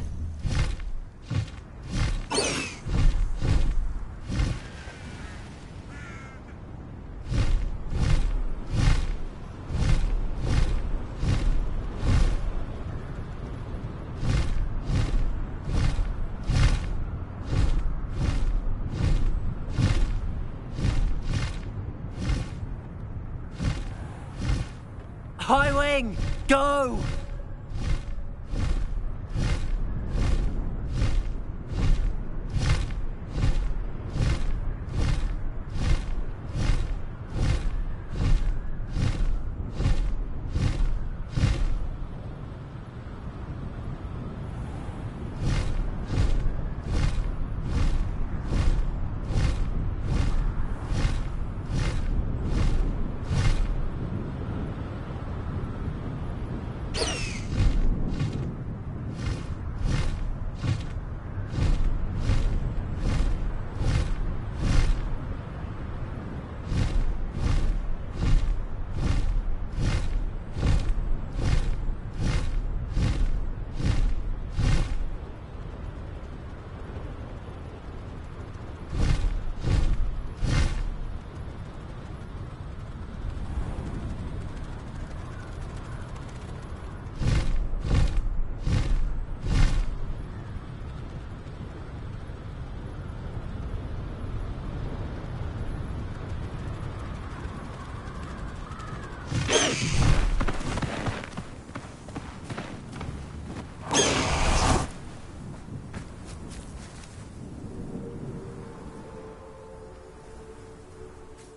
High Wing, go!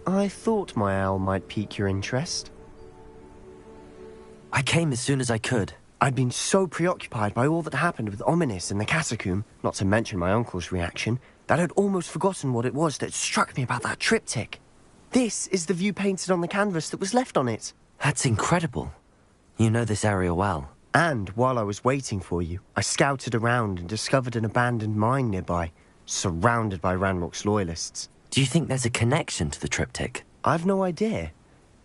I thought my owl might pique your interest. I came as soon as I could. I'd been so preoccupied by all that happened with Ominis and the catacomb, not to mention my uncle's reaction, that I'd almost forgotten what it was that struck me about that triptych. This is the view painted on the canvas that was left on it. That's incredible. You know this area well. And while I was waiting for you, I scouted around and discovered an abandoned mine nearby, surrounded by Ranrock's loyalists. Do you think there's a connection to the triptych? I've no idea,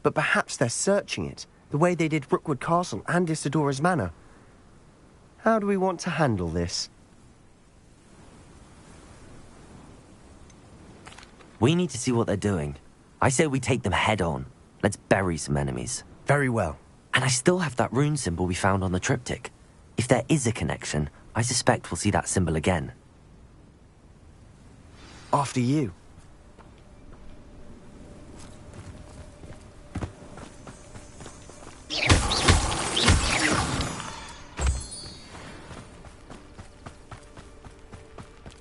but perhaps they're searching it, the way they did Rookwood Castle and Isidora's Manor. How do we want to handle this? We need to see what they're doing. I say we take them head on. Let's bury some enemies. Very well. And I still have that rune symbol we found on the triptych. If there is a connection, I suspect we'll see that symbol again. After you.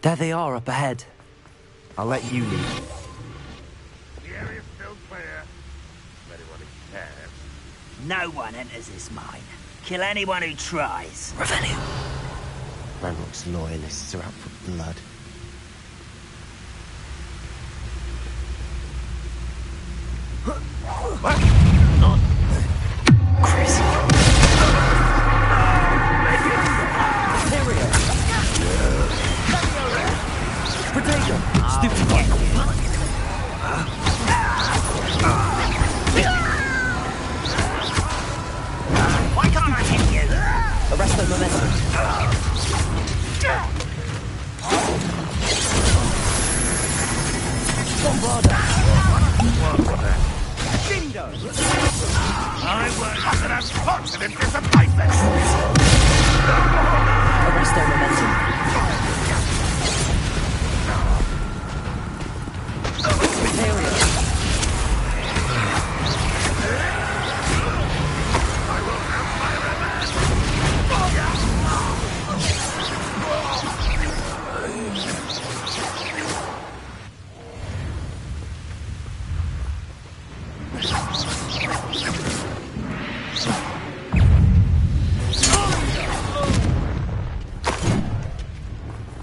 There they are, up ahead. I'll let you lead. The area's still clear. If anyone cares. No one enters this mine. Kill anyone who tries. Revelio. Ranrock's loyalists are out for blood. Crazy. Potato! Stupid one! Why can't I hit you? Arrest the momentum. Bombarda! Dindo! I work an unfortunate disappointment! Arrest their momentum.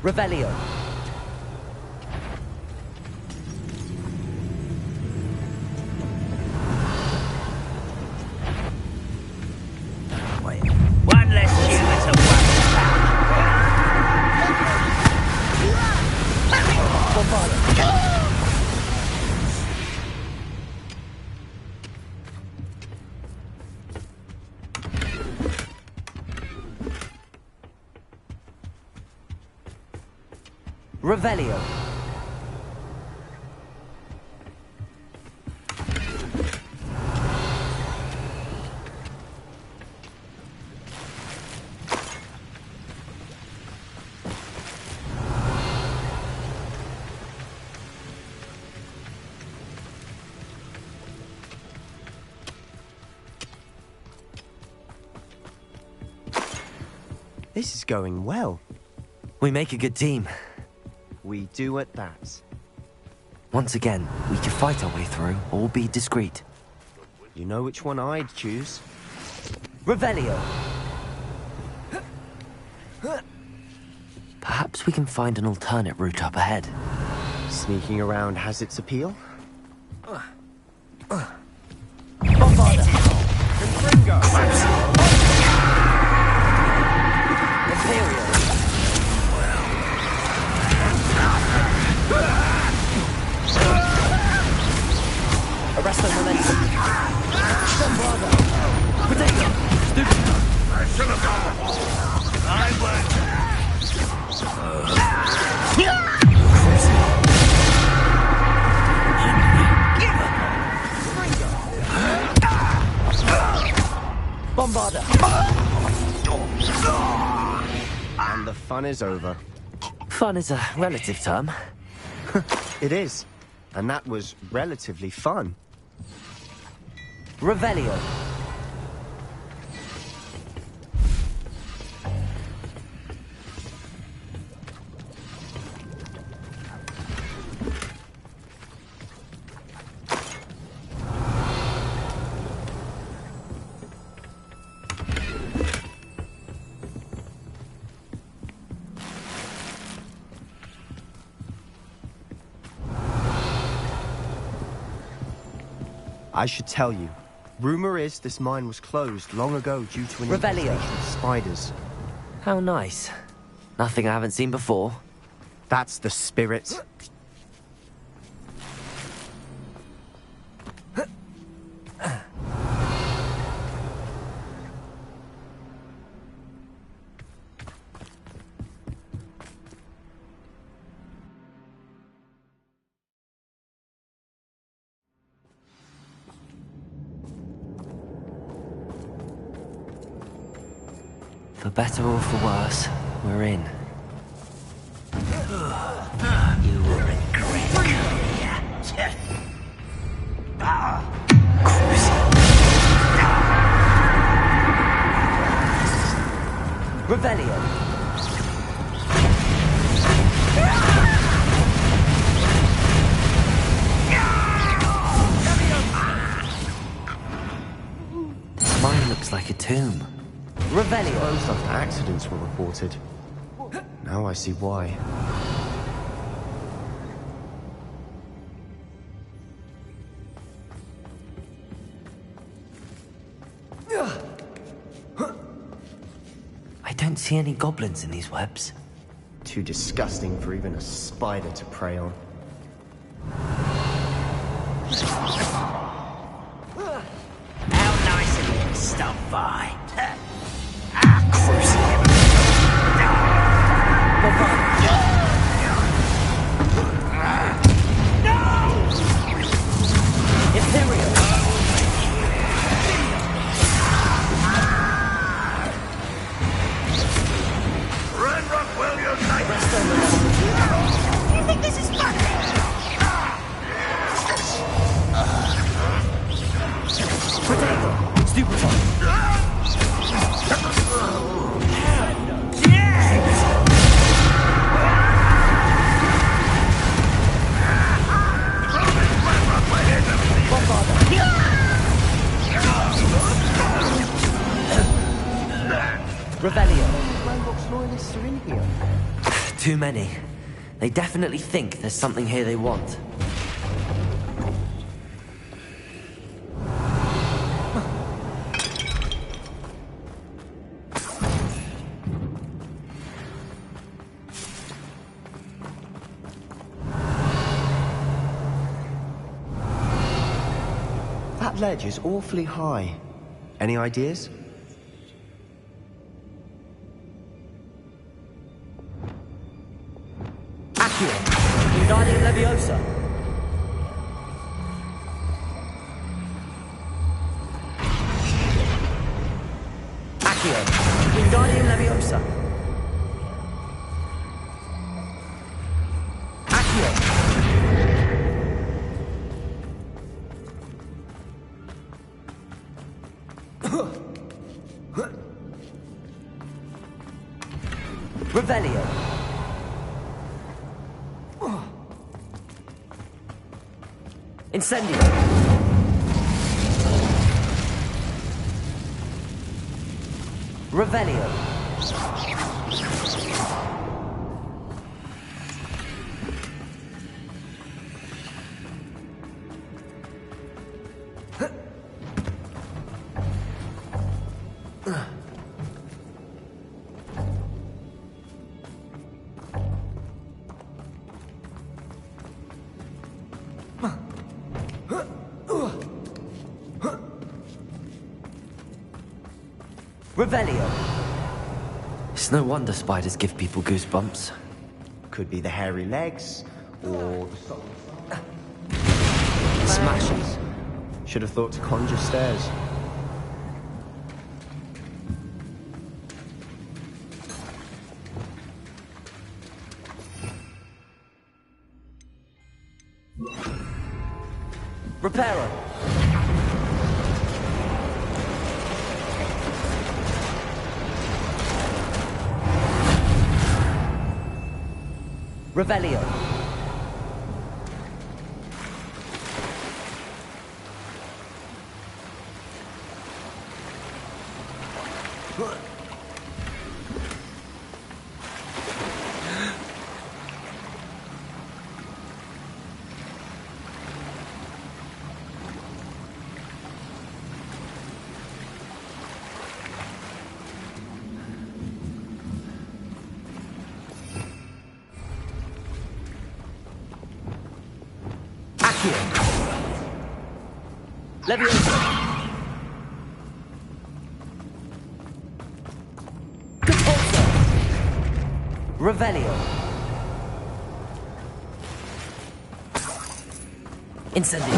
Revelio. One less human to Revelio. This is going well. We make a good team. We do at that. Once again, we can fight our way through or be discreet. You know which one I'd choose. Revelio! Perhaps we can find an alternate route up ahead. Sneaking around has its appeal. Bombarda! Confringo! Imperial! Arrest the momentum! Bombarda! Potato! Stupid! I should have gone before. I went. Bombarda! And the fun is over. Fun is a relative term. It is. And that was relatively fun. Revelio. I should tell you. Rumor is this mine was closed long ago due to an Revelio. infestation of spiders. How nice. Nothing I haven't seen before. That's the spirit. For better or for worse, we're in. You were in great career. Revelio. This mine looks like a tomb. Revelio. Closed after accidents were reported. Now I see why. I don't see any goblins in these webs. Too disgusting for even a spider to prey on. How nice of you to stop by. Imperial! Ranrock will unite! You think this is fun? Potato! Stupefy! Revelio. Ranrock's loyalists are in here. Too many. They definitely think there's something here they want. That ledge is awfully high. Any ideas? Wingardium Leviosa. Accio. Wingardium Leviosa. Accio. Revelio. Incendio. Revelio. Revelio. It's no wonder spiders give people goosebumps. Could be the hairy legs, or the Smashes. Should have thought to conjure stairs. Reparo. Revelio. Leviosa. Capulso. Revelio. Incendio.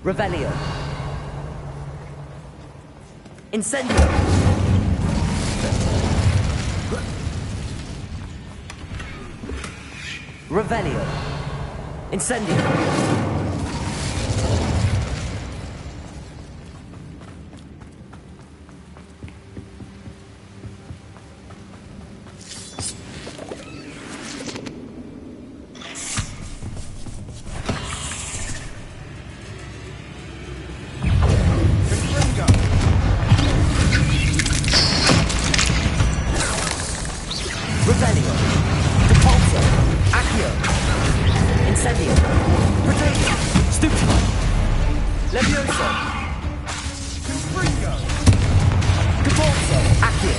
Revelio. Incendio. Revelio. Incendio. Revelio. Depulso. Accio. Incendio. Protection. Stupefy. Leviosa. Confringo. Depulso. Accio.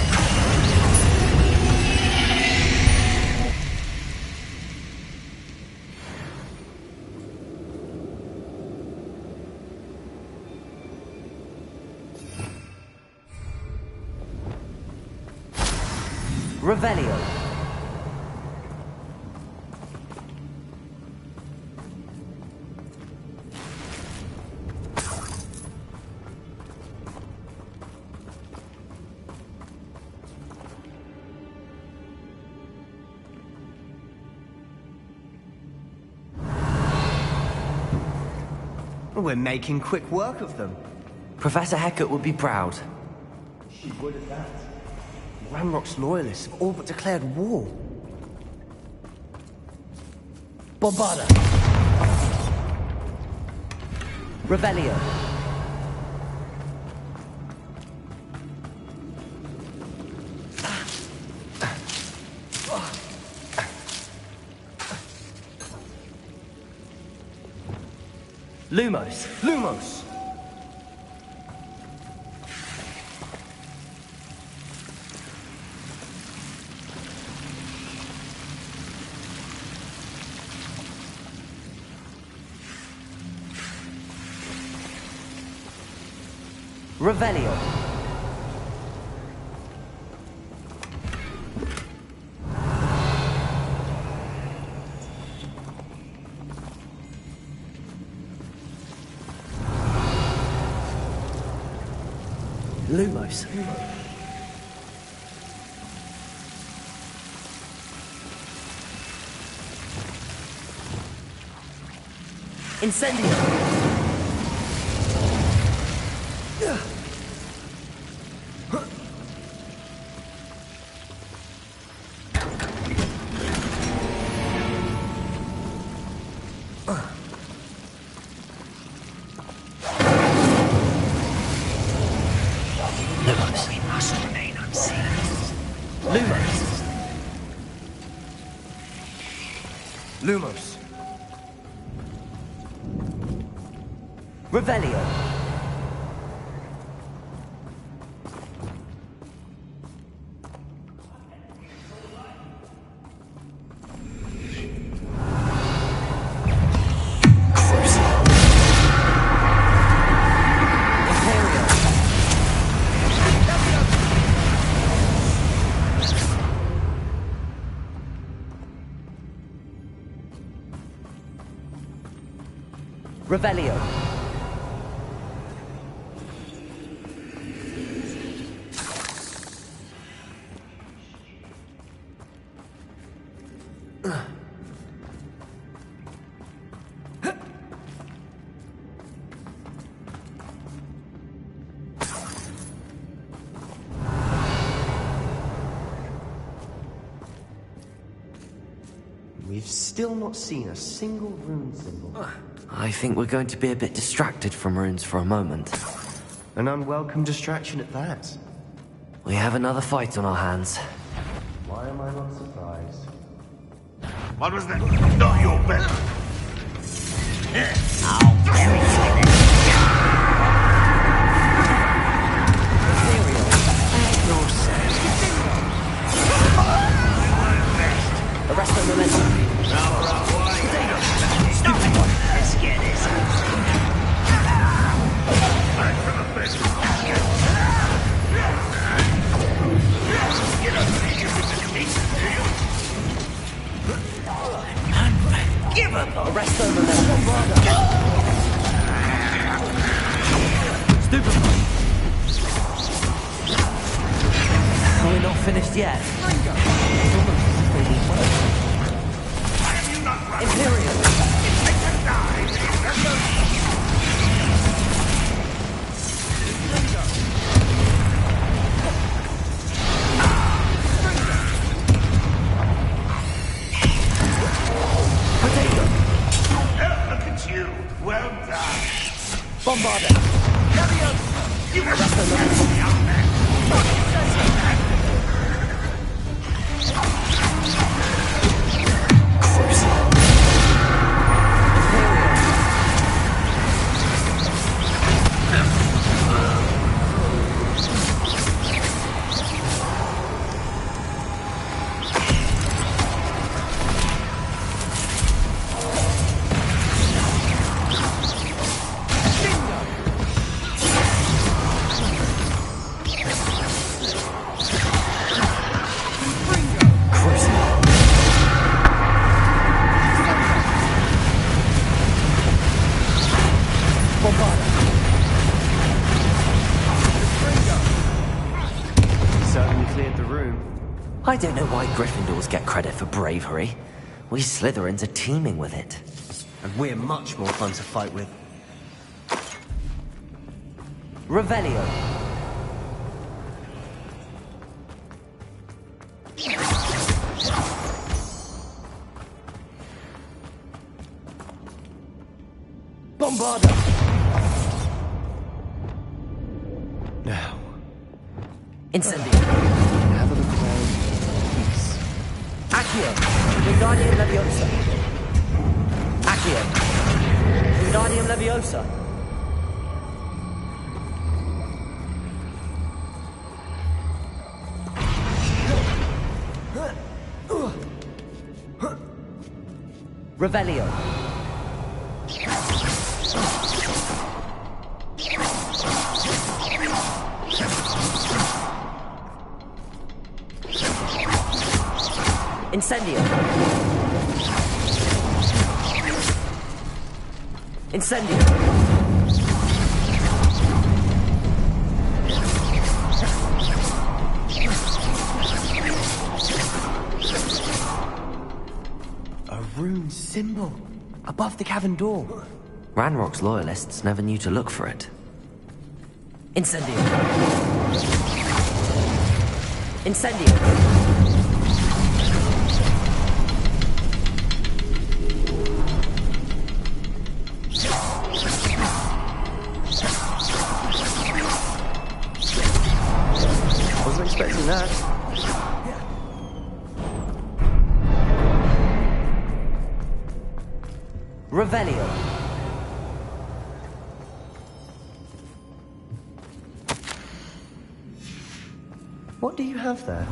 Revelio. We're making quick work of them. Professor Hecat would be proud. She would at that. Ranrock's loyalists have all but declared war. Bombada. Revelio. Lumos. Lumos! Revelio. Lumos. Incendio! Lumos. We must remain unseen. Lumos. Lumos. Revelio! Revelio. We've still not seen a single rune symbol. I think we're going to be a bit distracted from runes for a moment. An unwelcome distraction at that. We have another fight on our hands. Why am I not surprised? What was that? Not your bet. I'll bury you in it. No sense. Arrest the momentum. Stop it! Let's get this. I'm from a bed. You don't think you can defeat me, do you? Unforgivable! Arrest the momentum. Stupefy! We're not finished yet. Imperial! Look at you! Well done! Bombarder! You arrest the young man! I don't know why Gryffindors get credit for bravery. We Slytherins are teeming with it. And we're much more fun to fight with. Revelio. Bombarder. Now. Incendio. Have a look around. Peace. Accio. Wingardium Leviosa. Accio. Wingardium Leviosa. Revelio. Incendio. Incendio. A rune symbol above the cavern door. Ranrock's loyalists never knew to look for it. Incendio! Incendio! Wasn't expecting that. Revelio. What do you have there?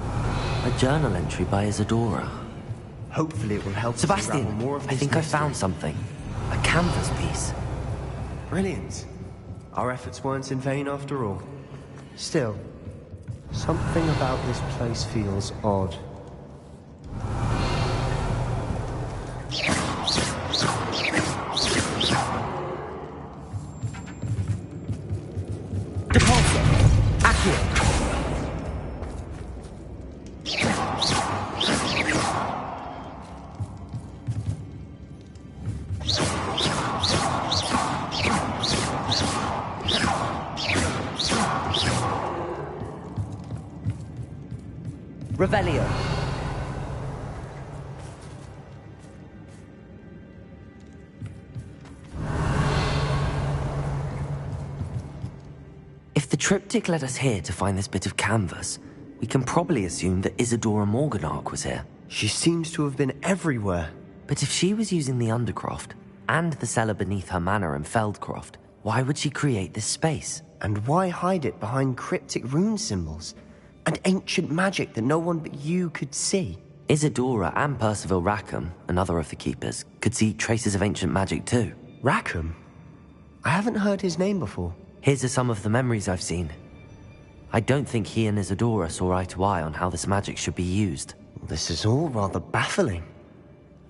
A journal entry by Isadora. Hopefully it will help us Sebastian, unravel more of I this think I mystery. found something. A canvas piece. Brilliant. Our efforts weren't in vain after all. Still, something about this place feels odd. Depulso. Accio. Revelio. If the triptych led us here to find this bit of canvas, we can probably assume that Isadora Morganark was here. She seems to have been everywhere. But if she was using the Undercroft, and the cellar beneath her manor in Feldcroft, why would she create this space? And why hide it behind cryptic rune symbols? And ancient magic that no one but you could see? Isadora and Percival Rackham, another of the Keepers, could see traces of ancient magic too. Rackham? I haven't heard his name before. His are some of the memories I've seen. I don't think he and Isadora saw eye to eye on how this magic should be used. This is all rather baffling.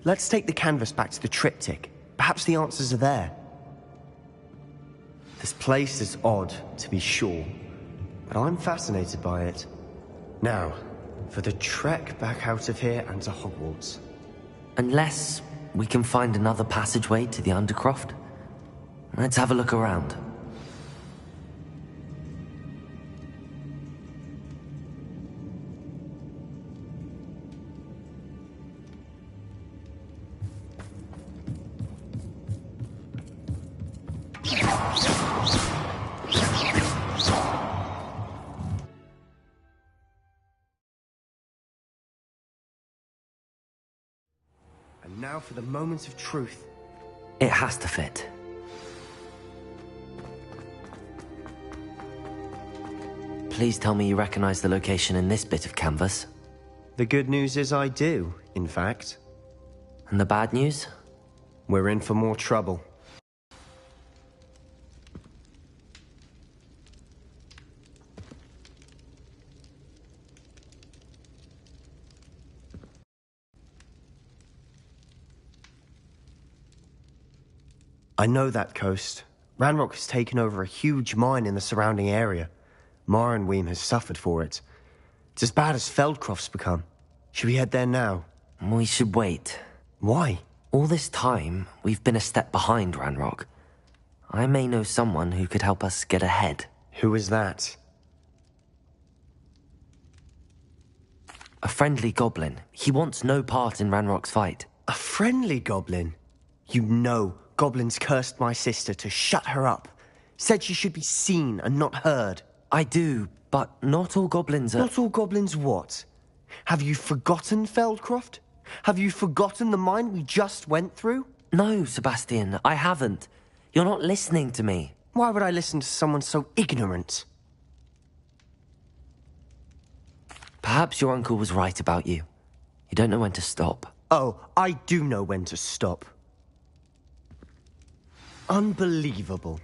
Let's take the canvas back to the triptych. Perhaps the answers are there. This place is odd, to be sure, but I'm fascinated by it. Now, for the trek back out of here and to Hogwarts. Unless we can find another passageway to the Undercroft. Let's have a look around. And now for the moment of truth. It has to fit. Please tell me you recognize the location in this bit of canvas. The good news is I do, in fact. And the bad news? We're in for more trouble. I know that coast. Ranrock has taken over a huge mine in the surrounding area. Mornweem has suffered for it. It's as bad as Feldcroft's become. Should we head there now? We should wait. Why? All this time, we've been a step behind Ranrock. I may know someone who could help us get ahead. Who is that? A friendly goblin. He wants no part in Ranrock's fight. A friendly goblin? You know goblins cursed my sister to shut her up. Said she should be seen and not heard. I do, but not all goblins are... Not all goblins what? Have you forgotten Feldcroft? Have you forgotten the mine we just went through? No, Sebastian, I haven't. You're not listening to me. Why would I listen to someone so ignorant? Perhaps your uncle was right about you. You don't know when to stop. Oh, I do know when to stop. Unbelievable.